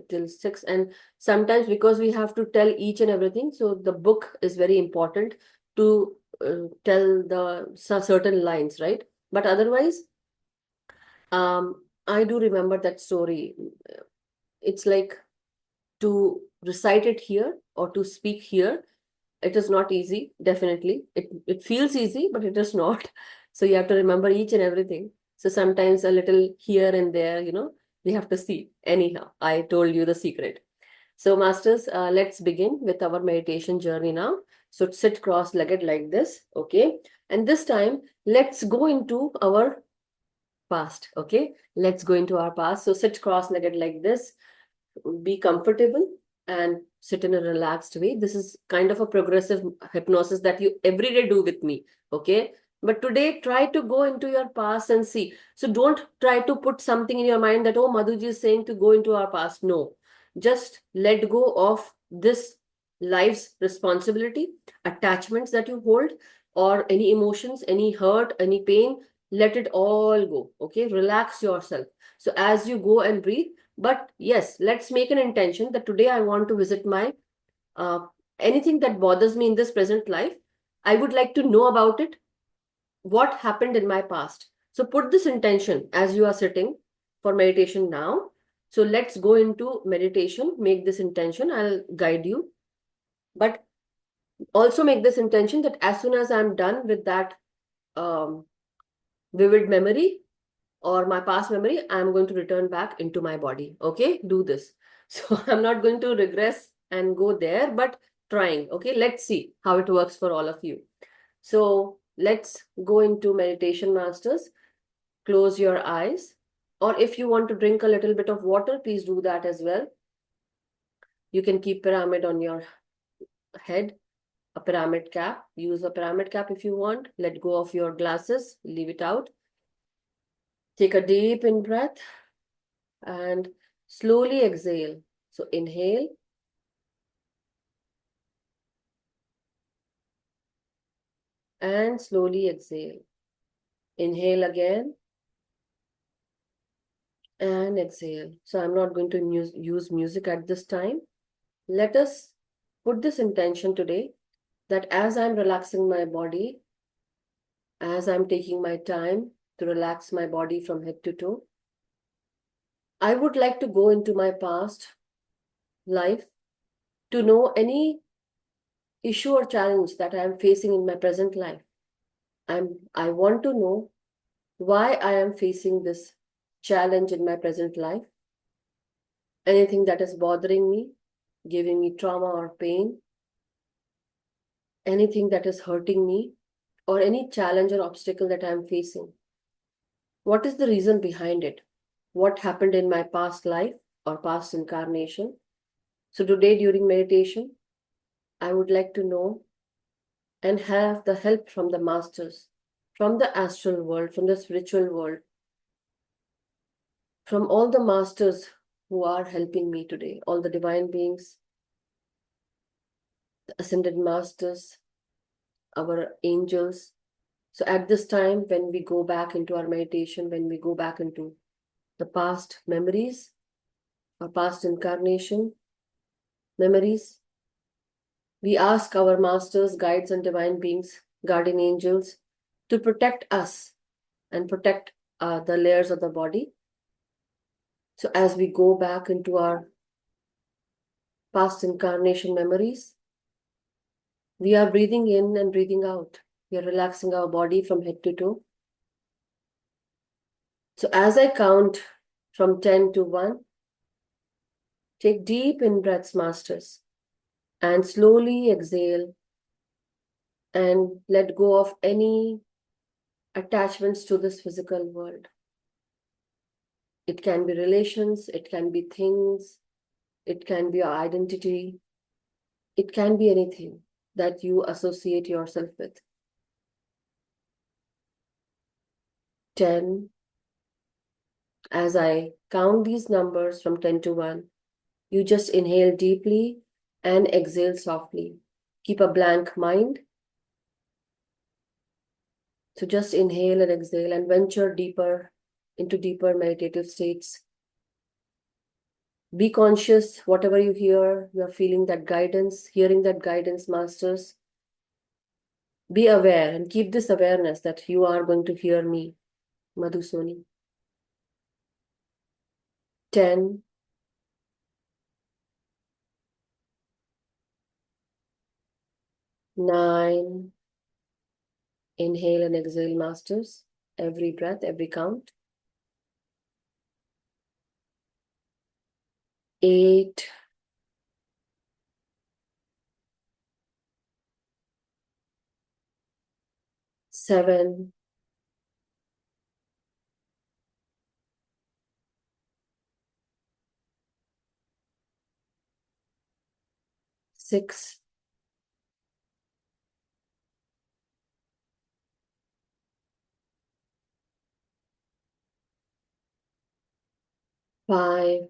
till 6. And sometimes because we have to tell each and everything, so the book is very important to tell the certain lines, right? But otherwise, I do remember that story. It's like to recite it here or to speak here, it is not easy. Definitely it feels easy, but it is not. So you have to remember each and everything. So sometimes a little here and there, We have to see. Anyhow, I told you the secret. So, masters, let's begin with our meditation journey now. So, sit cross-legged like this, okay? And this time, let's go into our past, okay? Let's go into our past. So, sit cross-legged like this, be comfortable and sit in a relaxed way. This is kind of a progressive hypnosis that you every day do with me, okay? But today, try to go into your past and see. So don't try to put something in your mind that, oh, Madhuji is saying to go into our past. No, just let go of this life's responsibility, attachments that you hold, or any emotions, any hurt, any pain. Let it all go, okay? Relax yourself. So as you go and breathe, but yes, let's make an intention that today I want to visit my uh, anything that bothers me in this present life. I would like to know about it, what happened in my past. So put this intention as you are sitting for meditation now. So let's go into meditation, make this intention. I'll guide you. But also make this intention that as soon as I'm done with that um, vivid memory, or my past memory, I'm going to return back into my body. Okay, do this. So I'm not going to regress and go there, but trying. Okay, let's see how it works for all of you. So let's go into meditation, masters. Close your eyes. Or if you want to drink a little bit of water, please do that as well. You can keep pyramid on your head, a pyramid cap. Use a pyramid cap if you want. Let go of your glasses, leave it out. Take a deep in breath and slowly exhale. So inhale and slowly exhale. Inhale again and exhale. So I'm not going to use music at this time. Let us put this intention today that as I'm relaxing my body, as I'm taking my time to relax my body from head to toe, I would like to go into my past life to know any issue or challenge that I am facing in my present life. I want to know why I am facing this challenge in my present life, anything that is bothering me, giving me trauma or pain, anything that is hurting me, or any challenge or obstacle that I am facing. What is the reason behind it? What happened in my past life or past incarnation? So today during meditation, I would like to know and have the help from the masters, from the astral world, from the spiritual world, from all the masters who are helping me today, all the divine beings, the ascended masters, our angels. So at this time, when we go back into our meditation, when we go back into the past memories, our past incarnation memories, we ask our masters, guides, and divine beings, guardian angels, to protect us and protect the layers of the body. So as we go back into our past incarnation memories, we are breathing in and breathing out. We are relaxing our body from head to toe. So as I count from 10 to 1, take deep in breaths, masters, and slowly exhale and let go of any attachments to this physical world. It can be relations, it can be things, it can be your identity, it can be anything that you associate yourself with. 10. As I count these numbers from 10 to 1, you just inhale deeply and exhale softly. Keep a blank mind. So just inhale and exhale and venture deeper into deeper meditative states. Be conscious, whatever you hear, you're feeling that guidance, hearing that guidance, masters. Be aware and keep this awareness that you are going to hear me, Madhu Soni. 10, 9, inhale and exhale, masters. Every breath, every count. 8, 7, 6, 5,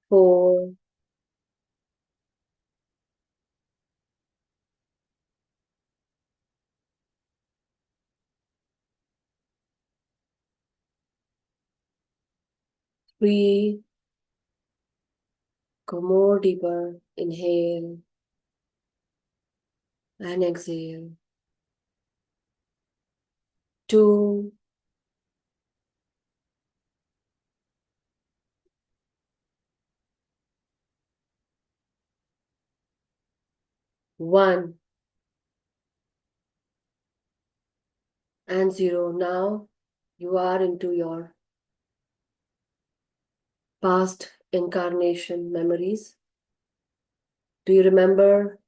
4, 3. Go more deeper. Inhale and exhale. 2, 1, and 0. Now you are into your past incarnation memories. Do you remember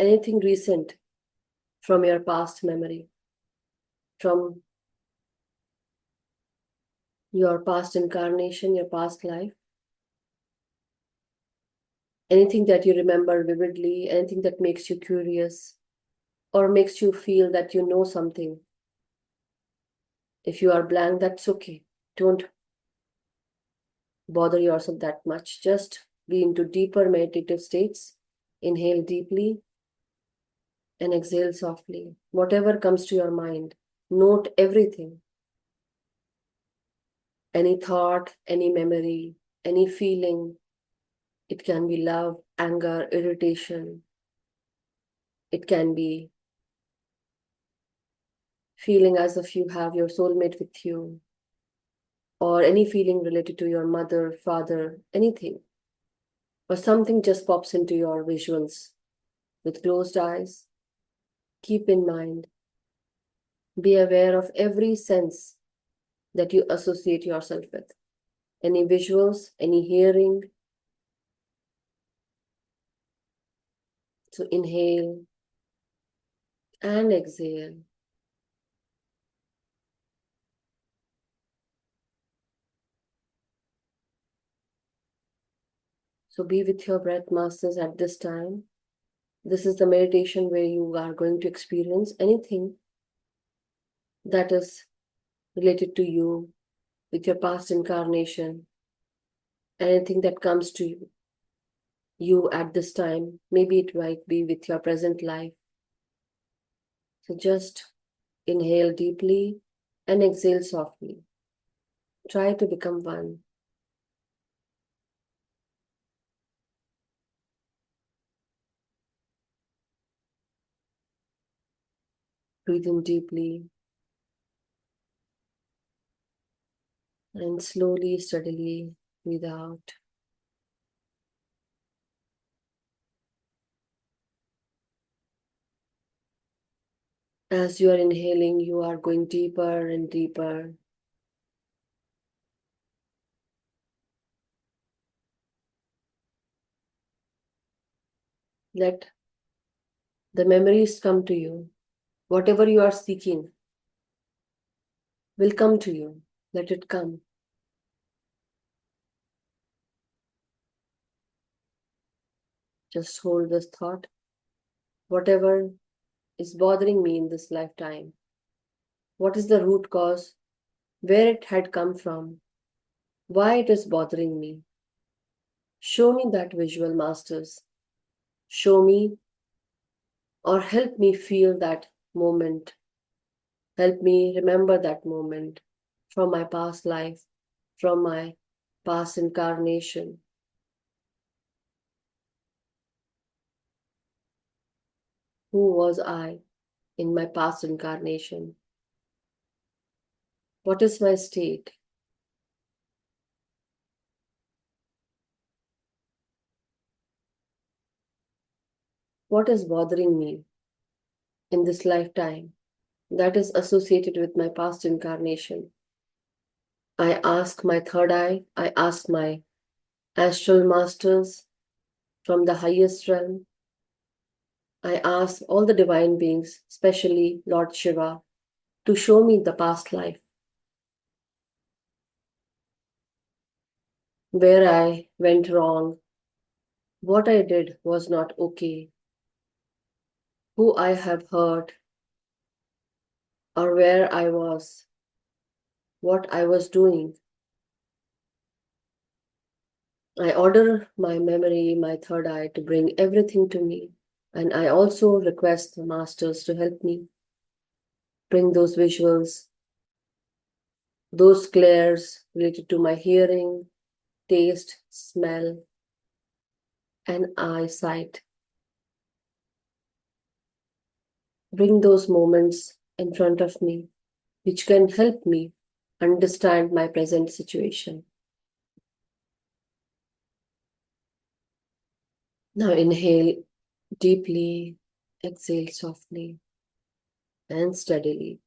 anything recent from your past memory, from your past incarnation, your past life? Anything that you remember vividly, anything that makes you curious or makes you feel that you know something? If you are blank, that's okay. Don't bother yourself that much. Just be into deeper meditative states. Inhale deeply and exhale softly. Whatever comes to your mind, note everything. Any thought, any memory, any feeling. It can be love, anger, irritation. It can be feeling as if you have your soulmate with you, or any feeling related to your mother, father, anything. Or something just pops into your visuals with closed eyes. Keep in mind, be aware of every sense that you associate yourself with. Any visuals, any hearing. So inhale and exhale. So be with your breath, masters, at this time. This is the meditation where you are going to experience anything that is related to you with your past incarnation, anything that comes to you at this time. Maybe it might be with your present life. So just inhale deeply and exhale softly. Try to become one. Breathe in deeply and slowly, steadily breathe out. As you are inhaling, you are going deeper and deeper. Let the memories come to you. Whatever you are seeking will come to you. Let it come. Just hold this thought. Whatever is bothering me in this lifetime, what is the root cause, where it had come from, why it is bothering me? Show me that visual, masters. Show me or help me feel that moment. Help me remember that moment from my past life, from my past incarnation. Who was I in my past incarnation? What is my state? What is bothering me in this lifetime? that is associated with my past incarnation. I ask my third eye, I ask my astral masters from the highest realm, I ask all the divine beings, especially Lord Shiva, to show me the past life, where I went wrong, what I did was not okay, who I have hurt, or where I was, what I was doing. I order my memory, my third eye, to bring everything to me. And I also request the masters to help me bring those visuals, those glares related to my hearing, taste, smell, and eyesight. Bring those moments in front of me, which can help me understand my present situation. Now inhale deeply, exhale softly and steadily.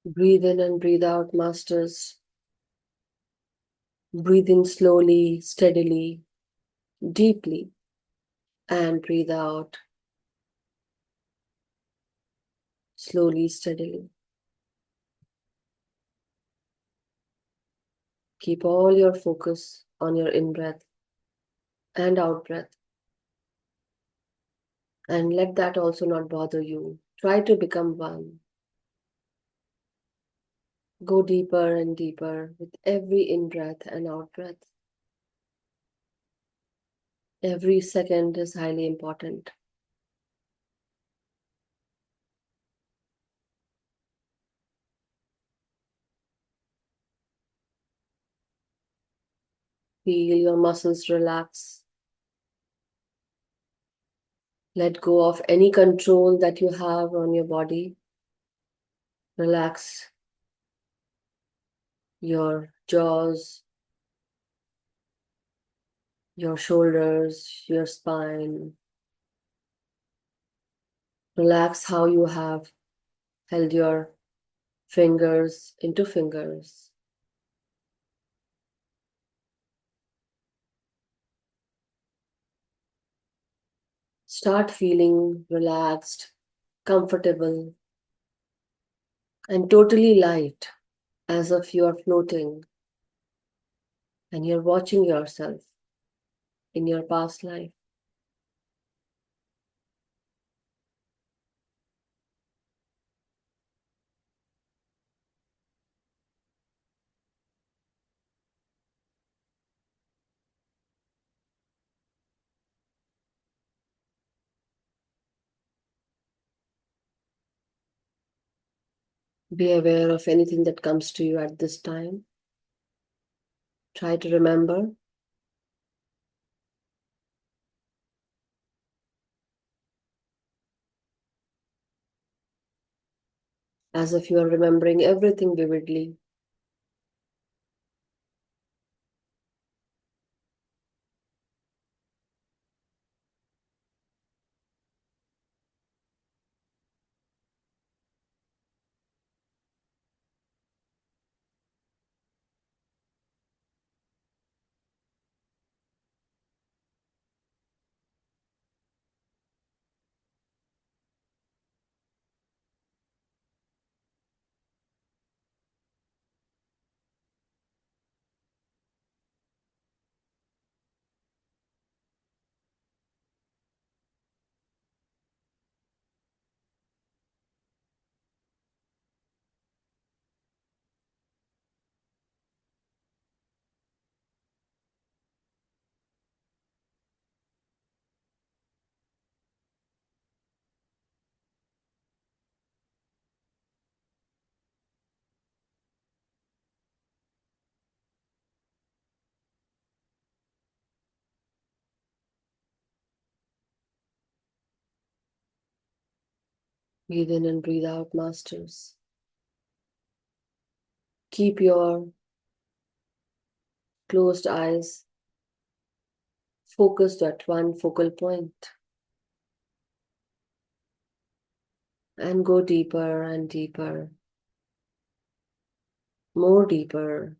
Breathe in and breathe out, masters. Breathe in slowly, steadily, deeply, and breathe out slowly, steadily. Keep all your focus on your in breath and out breath, and let that also not bother you. Try to become one. Go deeper and deeper with every in breath and out breath. Every second is highly important. Feel your muscles relax. Let go of any control that you have on your body. Relax your jaws, your shoulders, your spine. Relax how you have held your fingers into fingers. Start feeling relaxed, comfortable, and totally light, as if you are floating and you're watching yourself in your past life. Be aware of anything that comes to you at this time. Try to remember as if you are remembering everything vividly. Breathe in and breathe out, masters. Keep your closed eyes focused at one focal point and go deeper and deeper, more deeper,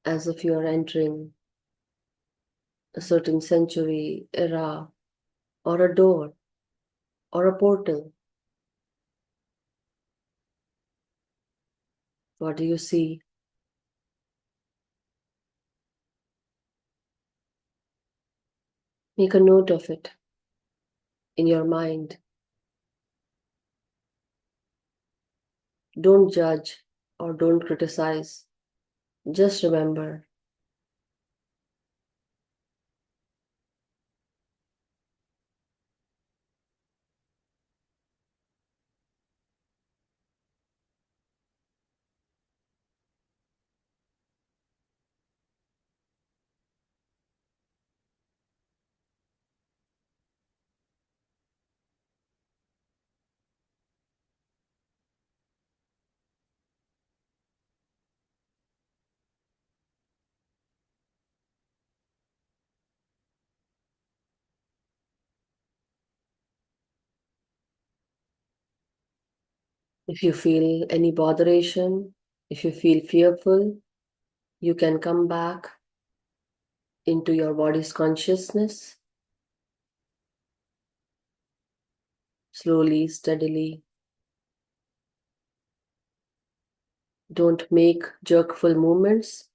as if you are entering a certain century, era, or a door, or a portal. What do you see? Make a note of it in your mind. Don't judge or don't criticize. Just remember. If you feel any botheration, if you feel fearful, you can come back into your body's consciousness, slowly, steadily. Don't make jerkful movements.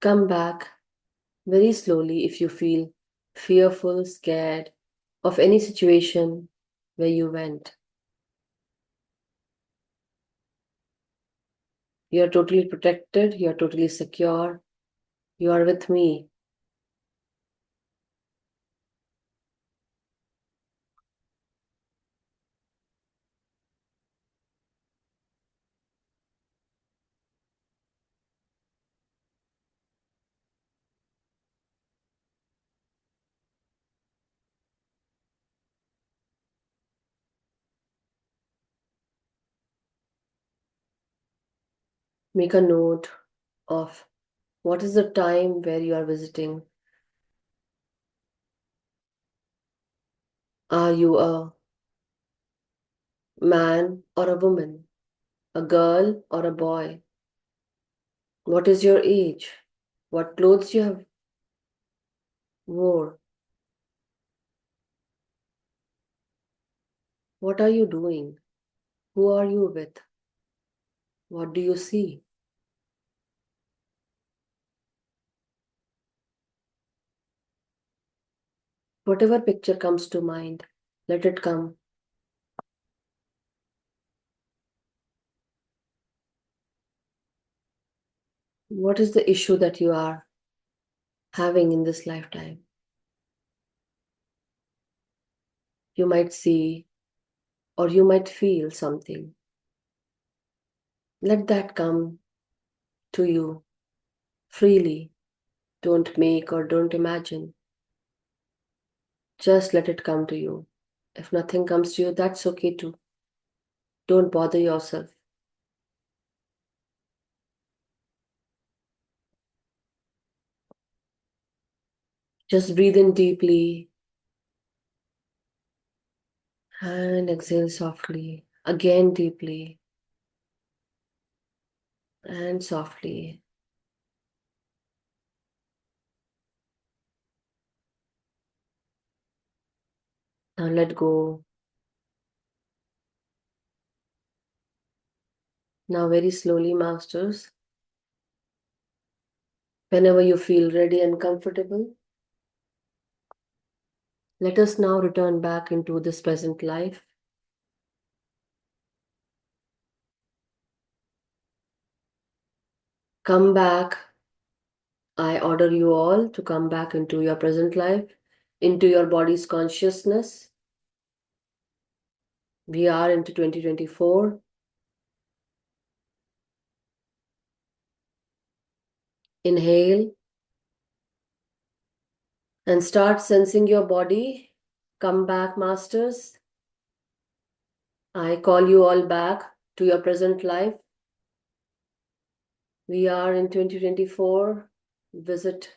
Come back very slowly if you feel fearful, scared of any situation where you went. You are totally protected, you are totally secure, you are with me. Make a note of what is the time where you are visiting. Are you a man or a woman, a girl or a boy? What is your age? What clothes you have wore? What are you doing? Who are you with? What do you see? Whatever picture comes to mind, let it come. What is the issue that you are having in this lifetime? You might see or you might feel something. Let that come to you freely. Don't make or don't imagine. Just let it come to you. If nothing comes to you, that's okay too. Don't bother yourself. Just breathe in deeply and exhale softly. Again deeply and softly. Now let go. Now very slowly, masters. Whenever you feel ready and comfortable, let us now return back into this present life. Come back. I order you all to come back into your present life, into your body's consciousness. We are into 2024. Inhale and start sensing your body. Come back, masters. I call you all back to your present life. We are in 2024. Visit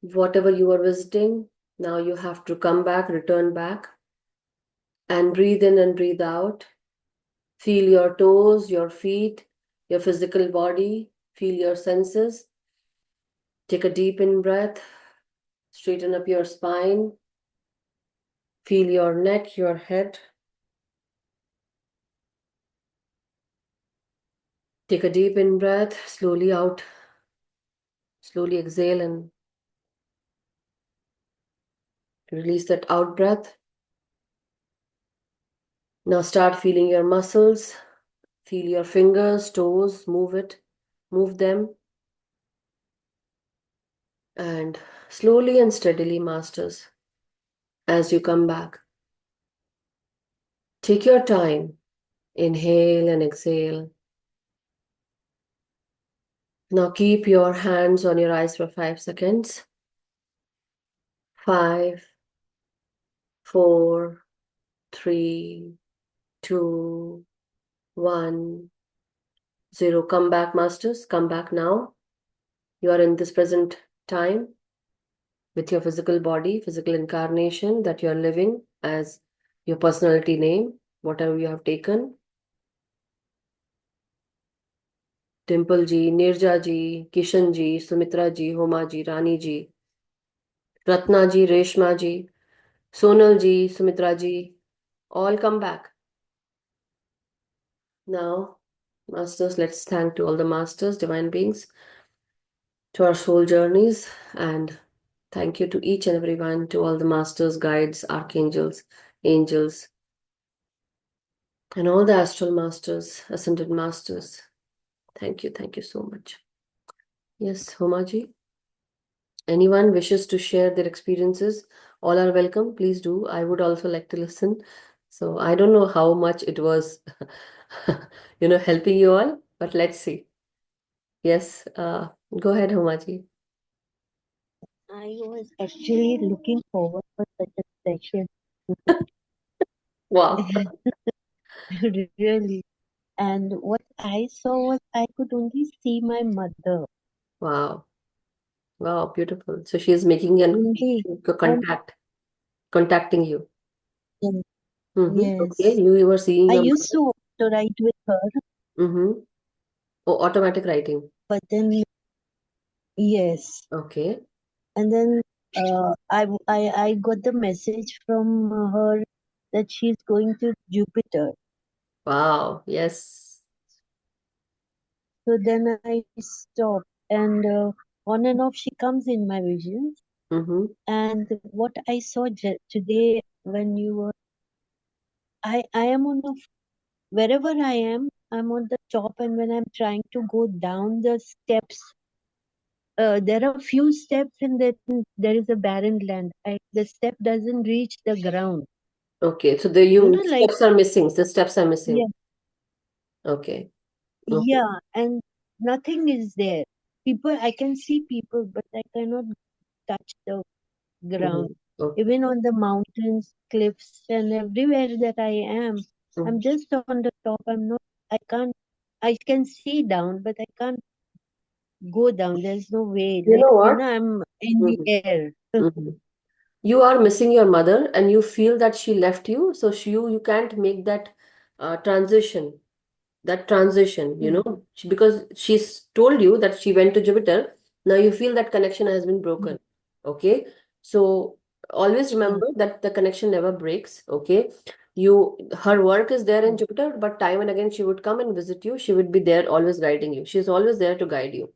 whatever you are visiting. Now you have to come back, return back, and breathe in and breathe out. Feel your toes, your feet, your physical body. Feel your senses. Take a deep in breath. Straighten up your spine. Feel your neck, your head. Take a deep in breath. Slowly out. Slowly exhale and release that out breath. Now start feeling your muscles. Feel your fingers, toes, move them. And slowly and steadily, masters, as you come back, take your time. Inhale and exhale. Now keep your hands on your eyes for 5 seconds. 5, 4, 3, 2, 1, 0. Come back, masters. Come back now. You are in this present time with your physical body, physical incarnation that you are living as your personality name, whatever you have taken. Dimple ji, Nirja ji, Kishan ji, Sumitra ji, Homa ji, Rani ji, Ratna ji, Reshma ji, Sonal ji, Sumitra ji, all come back. Now, masters, let's thank to all the masters, divine beings, to our soul journeys, and thank you to each and everyone, to all the masters, guides, archangels, angels, and all the astral masters, ascended masters. Thank you so much. Yes, Homa ji. Anyone wishes to share their experiences, all are welcome. Please do. I would also like to listen. So I don't know how much it was, helping you all, but let's see. Yes, go ahead, Homaji. I was actually looking forward for such a session, Wow. really. And what I saw was I could only see my mother Wow. Wow, beautiful. So she is making an only. And contacting you. yes, Okay, yes, you were seeing I your used mother. to write with her, Mm-hmm. Oh, automatic writing. but then yes, Okay. and then I got the message from her that she's going to Jupiter. Wow. Yes. So then I stopped, and on and off she comes in my visions. Mm-hmm. And what I saw today when you were, I am on the, wherever I am, I'm on the top, and when I'm trying to go down the steps, there are few steps, and then there is a barren land. The step doesn't reach the ground. Okay. So the you Like, steps are missing. The steps are missing. yeah, Okay. Okay. yeah, and nothing is there. People, I can see people, but I cannot touch the ground. Mhm. Okay. Even on the mountains, cliffs, and everywhere that I am, I'm Mhm. just on the top. I can't, I can see down, but I can't go down. There's no way. You Like, know what? I'm in the Mhm. air. Mhm. You are missing your mother and you feel that she left you, so you can't make that transition. That transition, Hmm, because she's told you that she went to Jupiter. Now you feel that connection has been hmm, broken. Okay. So always yeah, remember that the connection never breaks. Okay. Her work is there in hmm, Jupiter, but time and again she would come and visit you. She would be there always guiding you. She's always there to guide you.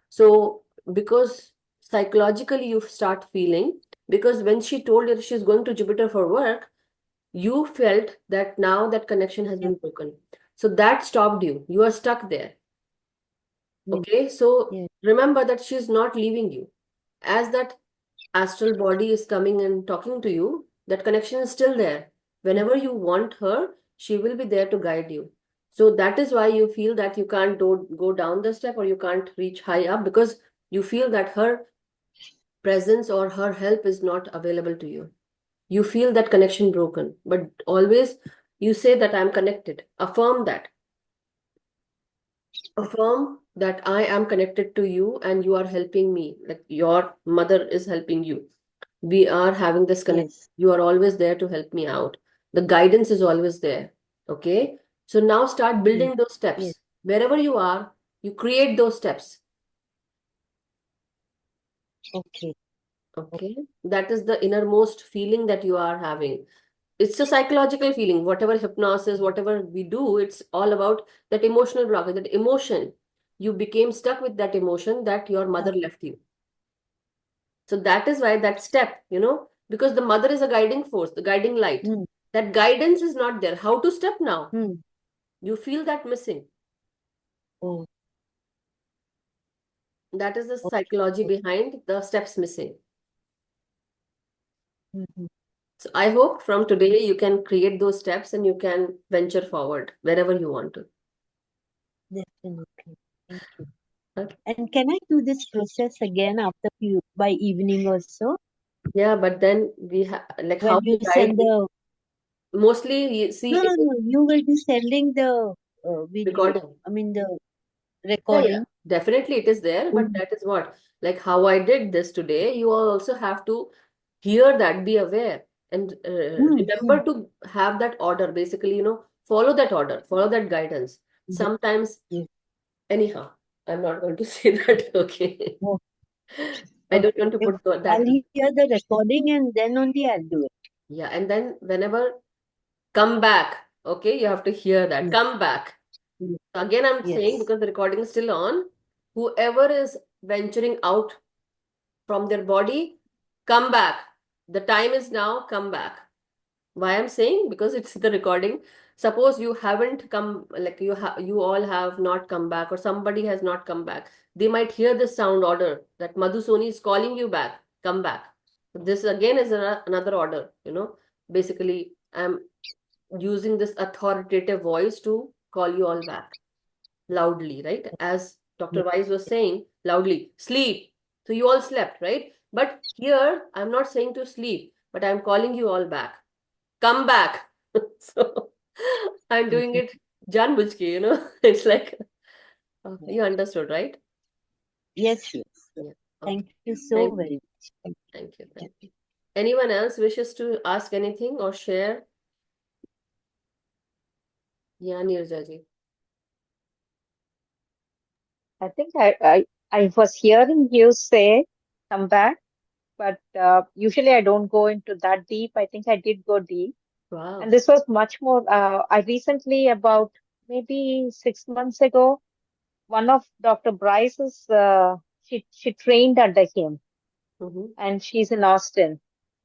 So, because psychologically you start feeling, because when she told you that she's going to Jupiter for work, you felt that now that connection has yeah, been broken. So that stopped you. You are stuck there. yeah, Okay. So yeah, remember that she's not leaving you. As that astral body is coming and talking to you, that connection is still there. Whenever you want her, she will be there to guide you. So that is why you feel that you can't go down the step or you can't reach high up, because you feel that her presence or her help is not available to you. You feel that connection broken. But always You say that I'm connected. Affirm that. Affirm that I am connected to you and you are helping me. Like your mother is helping you. We are having this connection. Yes. You are always there to help me out. The guidance is always there. Okay. So now start Yes. building those Yes. steps. Wherever you are, you create those steps. Okay. Okay. That is the innermost feeling that you are having. It's a psychological feeling. Whatever hypnosis, whatever we do, it's all about that emotional block, that emotion. You became stuck with that emotion that your mother left you. So that is why that step, because the mother is a guiding force, the guiding light. Hmm. That guidance is not there. How to step now? Hmm. You feel that missing. Oh. That is the Okay. psychology Okay. behind the steps missing. Mhm. So I hope from today you can create those steps and you can venture forward wherever you want to. Definitely. Thank you. Okay. And can I do this process again after few by evening also? Yeah, but then we have like how When we you guide send you. the Mostly, you see no, it no, is no, you will be sending the video. recording. I mean the Yeah, yeah, recording. definitely it is there, but Mhm. that is what, like how I did this today, you all also have to hear that, be aware, and Hmm. Hmm. remember to have that order. Basically, follow that order, follow that guidance. Yes. Sometimes, Yes. anyhow, I'm not going to say that, okay? Oh, I don't okay. want to put I'll that. hear the recording and then only I'll do it. Yeah, and then whenever come back, okay, you have to hear that. Yes. Come back. Yes. Again, I'm saying Yes. because the recording is still on, whoever is venturing out from their body, come back. The time is now, come back. Why I'm saying? Because it's the recording. Suppose you haven't come, like you all have not come back, or somebody has not come back. They might hear this sound order that Madhu Soni is calling you back, come back. This again is another order. Basically, I'm using this authoritative voice to call you all back loudly, right? As Dr. Yes. Weiss was saying, loudly, sleep. So you all slept, right? But here, I'm not saying to sleep, but I'm calling you all back. Come back. So I'm doing Mhm. it janbujke. It's like, Yeah. you understood, right? Yes. Yes. Yes. Yeah. Okay. Thank you so Thank very you. much. Thank Thank you. you. Thank you. Anyone else wishes to ask anything or share? Yeah, Nirja ji. I think I was hearing you say come back, but usually I don't go into that deep. I think I did go deep. And Wow. this was much more. I recently, about maybe 6 months ago, one of Dr. Bryce's, she trained under him, Mm-hmm. and she's in Austin,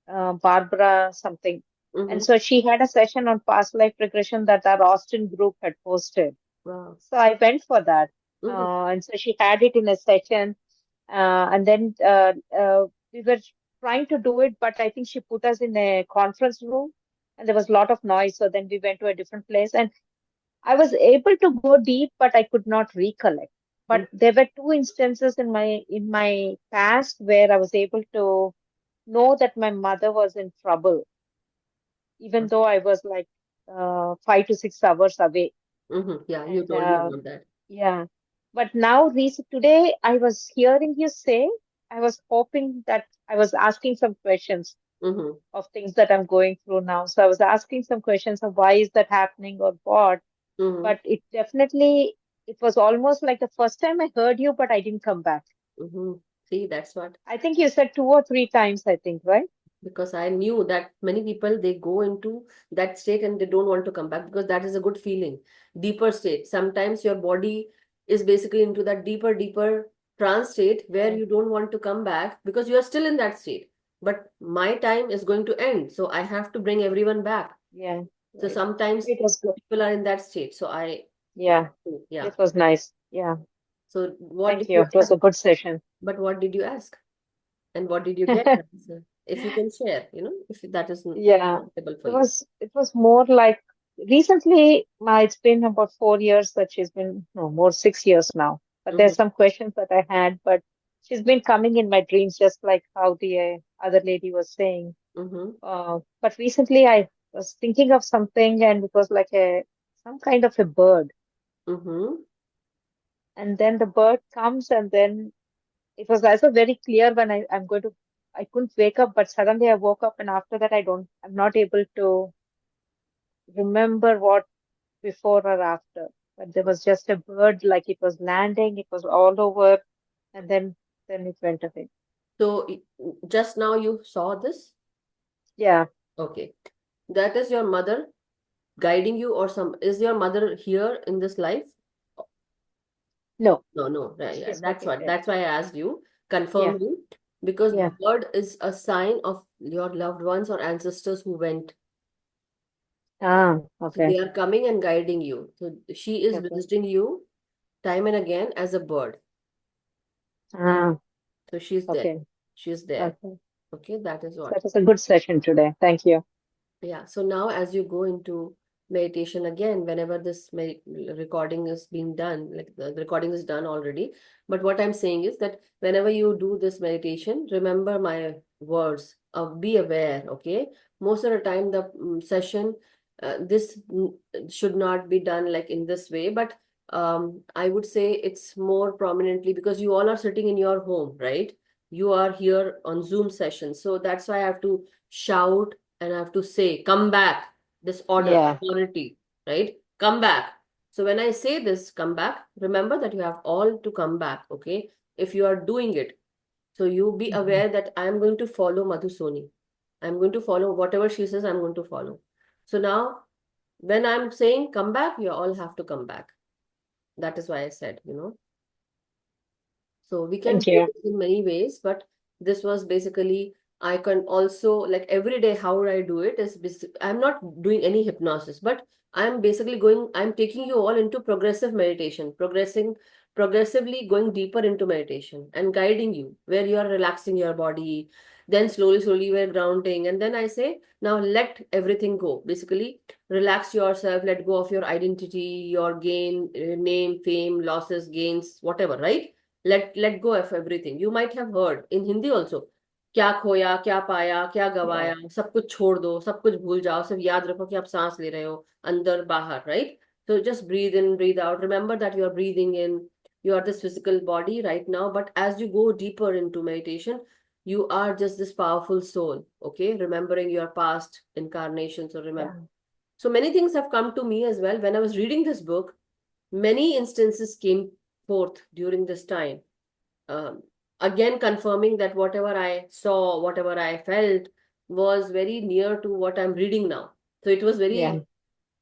Barbara something. And Mm-hmm. so she had a session on past life regression that our Austin group had posted. Wow. So I went for that. Mm-hmm. And so she had it in a session. And then we were trying to do it, but I think she put us in a conference room and there was a lot of noise. So then we went to a different place and I was able to go deep, but I could not recollect. But there were two instances in my past where I was able to know that my mother was in trouble, even though I was like 5 to 6 hours away. Mm-hmm. Yeah, you And told me about that. yeah, but now today I was hearing you say, I was hoping that I was asking some questions Mm-hmm. of things that I'm going through now. So I was asking some questions of why is that happening or what, Mm-hmm. but it was almost like the first time I heard you, but I didn't come back. Mm-hmm. See, that's what. I think you said 2 or 3 times, I think, right? Because I knew that many people they go into that state and they don't want to come back because that is a good feeling. Deeper state. Sometimes your body is basically into that deeper trance state where Yeah, you don't want to come back because you are still in that state. But my time is going to end. So I have to bring everyone back. yeah, So right. sometimes It was good. people are in that state. So Yeah, yeah. it was nice. Yeah, So what did thank you. you It was ask? a good session. But what did you ask? And what did you get? Answer? If you can share, if that is Yeah, comfortable for it you. was it was more like recently, it's been about 4 years that she's been, no, more 6 years now. But there's Mm-hmm. some questions that I had, but she's been coming in my dreams, just like how the other lady was saying. Mm-hmm. But recently, I was thinking of something, and it was like some kind of a bird. Mm-hmm. And then the bird comes, and then it was also very clear when I couldn't wake up, but suddenly I woke up, and after that I'm not able to remember what before or after. But there was just a bird, like it was landing, it was all over, and then it went away. So just now you saw this? Yeah, Okay. That is your mother guiding you, or is your mother here in this life? no, No, no, right, yeah, she's not there. that's why I asked you, Yeah, confirm you, because yeah. bird is a sign of your loved ones or ancestors who went. Ah, So okay, they are coming and guiding you. So she is okay. visiting you time and again as a bird. Ah, So she's there. okay, She's there. okay. Okay, that is So what. that was a good session today. Thank you. Yeah, so now as you go into meditation again, whenever this recording is being done, like the recording is done already, but what I'm saying is that whenever you do this meditation, remember my words of be aware, okay? Most of the time, the session, should not be done like in this way, but I would say it's more prominently because you all are sitting in your home, right? You are here on Zoom session, so that's why I have to shout and I have to say, come back, this order, Yeah. authority, right? Come back. So when I say this, come back, remember that you have all to come back, okay? If you are doing it. So you be Mhm. aware that I am going to follow Madhu Soni. I'm going to follow whatever she says, I'm going to follow. So now, when I'm saying come back, you all have to come back. That is why I said, So we can Thank do you. this in many ways, but this was basically, I can also, like every day, how would I do it is, I'm not doing any hypnosis, but I'm basically I'm taking you all into progressive meditation, progressively going deeper into meditation and guiding you where you are relaxing your body. Then slowly, we're grounding. And then I say, now let everything go. Basically, relax yourself, let go of your identity, your name, fame, losses, gains, whatever, right? Let go of everything. You might have heard in Hindi also, क्या खोया क्या पाया क्या Yeah. गवाया सब कुछ छोड़ दो सब कुछ भूल जाओ सिर्फ याद रखो कि आप सांस ले रहे हो अंदर बाहर, right? So just breathe in, breathe out. Remember that you are breathing in, you are this physical body right now, but as you go deeper into meditation, you are just this powerful soul, okay? Remembering your past incarnations, or remember. Yeah. So many things have come to me as well when I was reading this book. Many instances came forth during this time, um, again confirming that whatever I saw, whatever I felt was very near to what I'm reading now. So it was Yeah. very,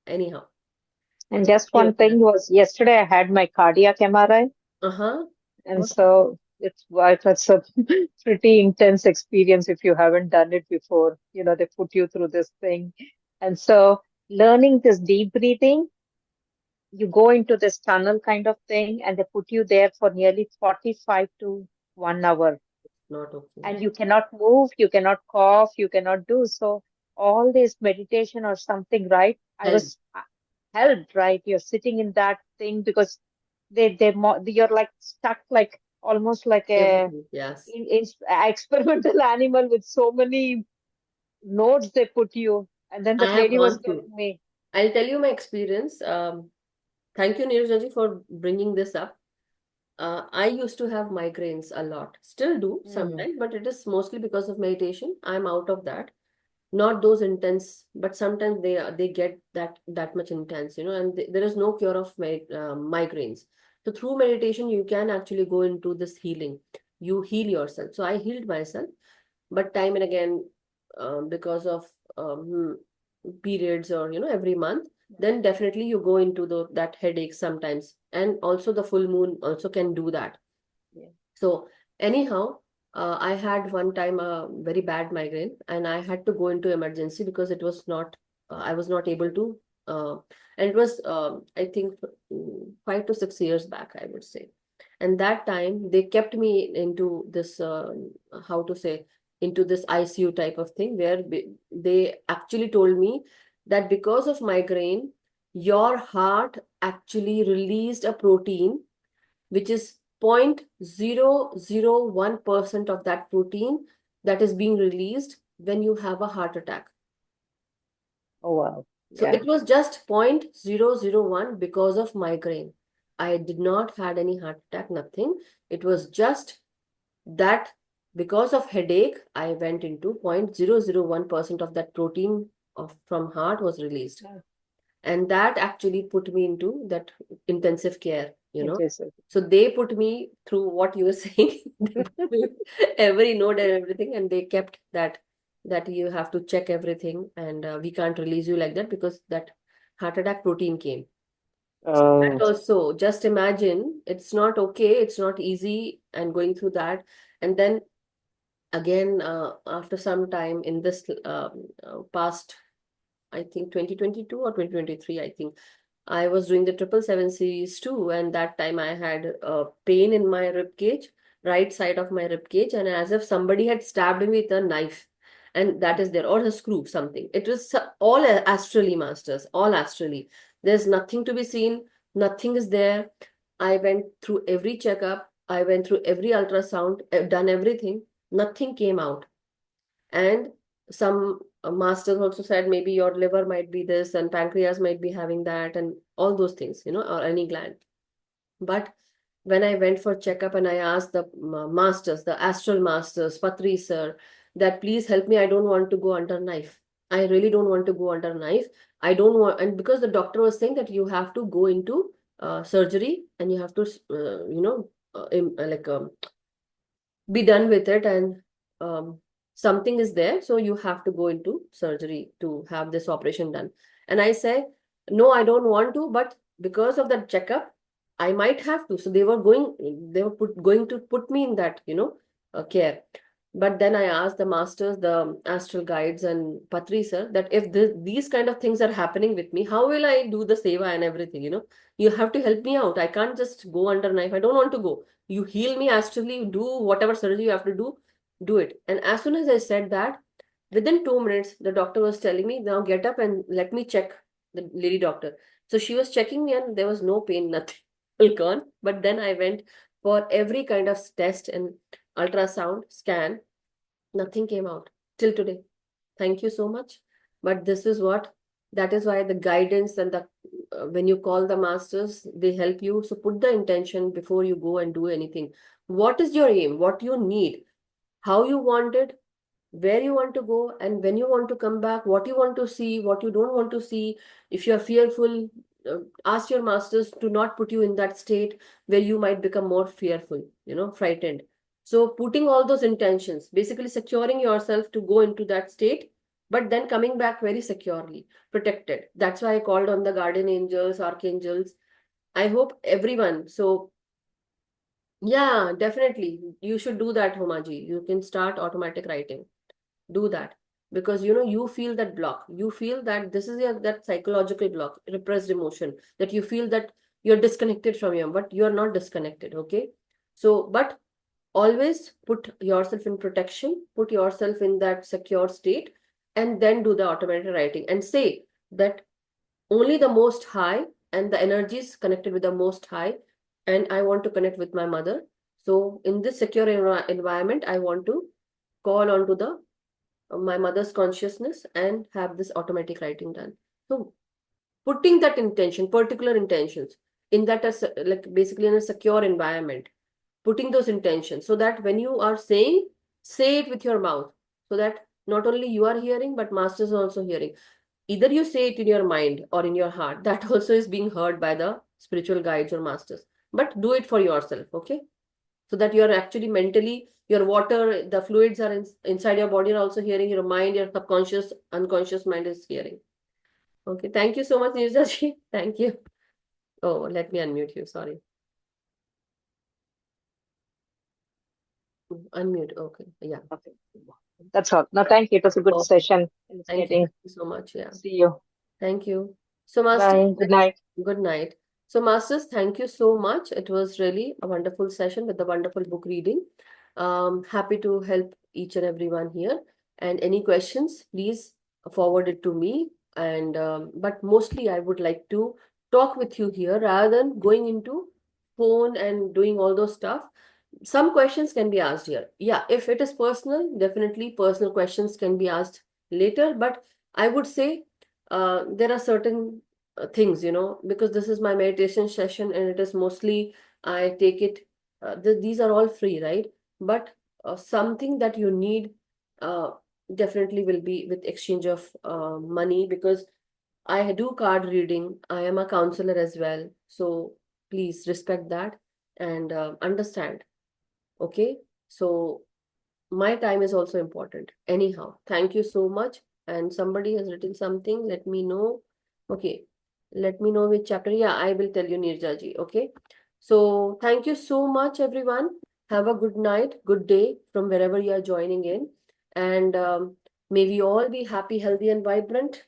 anyhow. And just Anyway, one thing was yesterday I had my cardiac MRI, uh-huh. and What? so it's a pretty intense experience if you haven't done it before. They put you through this thing. And so learning this deep breathing, you go into this tunnel kind of thing, and they put you there for nearly 45 to 1 hour. Not okay. And you cannot move, you cannot cough, you cannot do so. All this meditation or something, right? I Help. was helped, right? You're sitting in that thing because you're like stuck, like almost like a Everything. Yes. experimental animal with so many nodes they put you. And then I that have lady was gone through. telling me, I'll tell you my experience. Thank you, Neeraj, for bringing this up. I used to have migraines a lot. Still do mm, sometimes, but it is mostly because of meditation. I'm out of that. Not those intense, but sometimes they get that much intense, and there is no cure of migraines. So through meditation, you can actually go into this healing. You heal yourself. So I healed myself, but time and again, because of um, periods, or every month, then definitely you go into that headache sometimes, and also the full moon also can do that. yeah, So anyhow, I had one time a very bad migraine, and I had to go into emergency because it was not, I was not able to, and it was, I think, 5 to 6 years back, I would say. And that time they kept me into this, how to say, into this ICU type of thing, where they actually told me that because of migraine, your heart actually released a protein which is 0.001% of that protein that is being released when you have a heart attack. Oh, wow. So Yeah. it was just 0.001 because of migraine. I did not had any heart attack, nothing. It was just that because of headache, I went into 0.001% of that protein from heart was released. Yeah. And that actually put me into that intensive care, It is. So they put me through what you were saying, They put me every note and everything, and they kept that you have to check everything, and we can't release you like that because that heart attack protein came. So that Oh, also, just imagine, it's not okay, it's not easy, and going through that, and then again, after some time in this past, I think 2022 or 2023, I think I was doing the 777 series too, and that time I had pain in my rib cage, right side of my rib cage, and as if somebody had stabbed me with a knife, and that is there, or a screw, something. It was all astrally, masters, all astrally. There's nothing to be seen, nothing is there. I went through every checkup, I went through every ultrasound, done everything, nothing came out. And some masters also said maybe your liver might be this and pancreas might be having that and all those things, or any gland. But when I went for checkup and I asked the masters, the astral masters, Patri sir, that please help me, I don't want to go under knife. I really don't want to go under knife. I don't want, and because the doctor was saying that you have to go into surgery and you have to, like be done with it, and something is there, so you have to go into surgery to have this operation done. And I say, no, I don't want to, but because of that checkup I might have to. So they were going to put me in that, care. But then I asked the masters, the astral guides and Patri sir, that if these kind of things are happening with me, how will I do the seva and everything, you have to help me out. I can't just go under knife, I don't want to go. You heal me astrally, do whatever surgery you have to do it. And as soon as I said that, within 2 minutes, the doctor was telling me, now get up and let me check, the lady doctor. So she was checking me and there was no pain, nothing, all gone. But then I went for every kind of test and ultrasound, scan, nothing came out till today. Thank you so much. But that is why the guidance and the when you call the masters, they help you. So put the intention before you go and do anything. What is your aim? What you need? How you want it? Where you want to go? And when you want to come back? What you want to see? What you don't want to see? If you are fearful, ask your masters to not put you in that state where you might become more fearful, frightened. So putting all those intentions, basically securing yourself to go into that state, but then coming back very securely, protected. That's why I called on the guardian angels, archangels. I hope everyone. So yeah, definitely. You should do that, Homaji. You can start automatic writing. Do that. Because you feel that block. You feel that this is that psychological block, repressed emotion, that you feel that you're disconnected from your, but you're not disconnected, okay? So, but always put yourself in protection, put yourself in that secure state, and then do the automatic writing and say that only the most high and the energies connected with the most high, and I want to connect with my mother. So in this secure environment, I want to call on to the my mother's consciousness and have this automatic writing done. So putting that intention, particular intentions in that as like basically in a secure environment, putting those intentions so that when you are saying, say it with your mouth, so that not only you are hearing but masters are also hearing. Either you say it in your mind or in your heart, that also is being heard by the spiritual guides or masters, but do it for yourself, okay? So that you're actually mentally, your water, the fluids are inside your body are also hearing, your mind, your subconscious, unconscious mind is hearing. Okay, thank you so much, Nirja ji. Thank you. Oh, let me unmute you, sorry. Unmute, okay, yeah. okay. That's all. No, thank you. It was a good Okay, session. thank you Illuminating. so much, yeah. See you. Thank you. So, Master, Bye. Good night. good night. So, Masters, thank you so much. It was really a wonderful session with the wonderful book reading. Happy to help each and everyone here. And any questions, please forward it to me. And but mostly, I would like to talk with you here rather than going into phone and doing all those stuff. Some questions can be asked here. Yeah, if it is personal, definitely personal questions can be asked later. But I would say there are certain things, because this is my meditation session and it is mostly, I take it, these are all free, right? But something that you need uh, definitely will be with exchange of money, because I do card reading. I am a counselor as well. So please respect that and understand. Okay. So my time is also important. Anyhow, thank you so much. And somebody has written something. Let me know. Okay. Let me know which chapter. Yeah, I will tell you, Nirja ji. Okay. So thank you so much, everyone. Have a good night, good day from wherever you are joining in. And may we all be happy, healthy, and vibrant.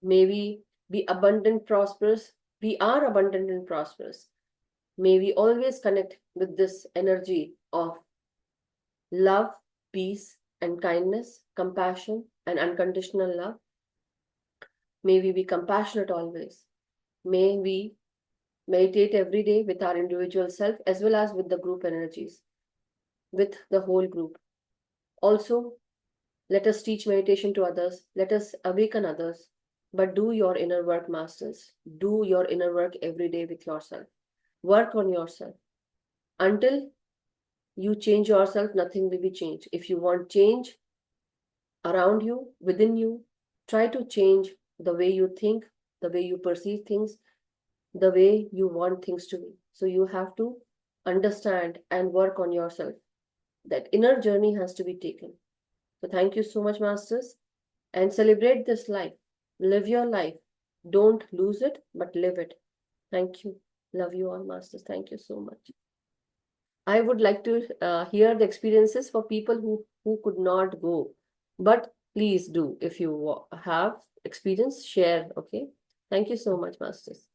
May we be abundant, prosperous. We are abundant and prosperous. May we always connect with this energy of love, peace, and kindness, compassion, and unconditional love. May we be compassionate always. May we meditate every day with our individual self as well as with the group energies, with the whole group. Also, let us teach meditation to others. Let us awaken others. But do your inner work, masters. Do your inner work every day with yourself. Work on yourself. Until you change yourself, nothing will be changed. If you want change around you, within you, try to change the way you think, the way you perceive things, the way you want things to be. So you have to understand and work on yourself. That inner journey has to be taken. So thank you so much, masters, and celebrate this life. Live your life. Don't lose it, but live it. Thank you. Love you all, masters. Thank you so much. I would like to hear the experiences for people who could not go. But please do. If you have experience, share. Okay. Thank you so much, masters.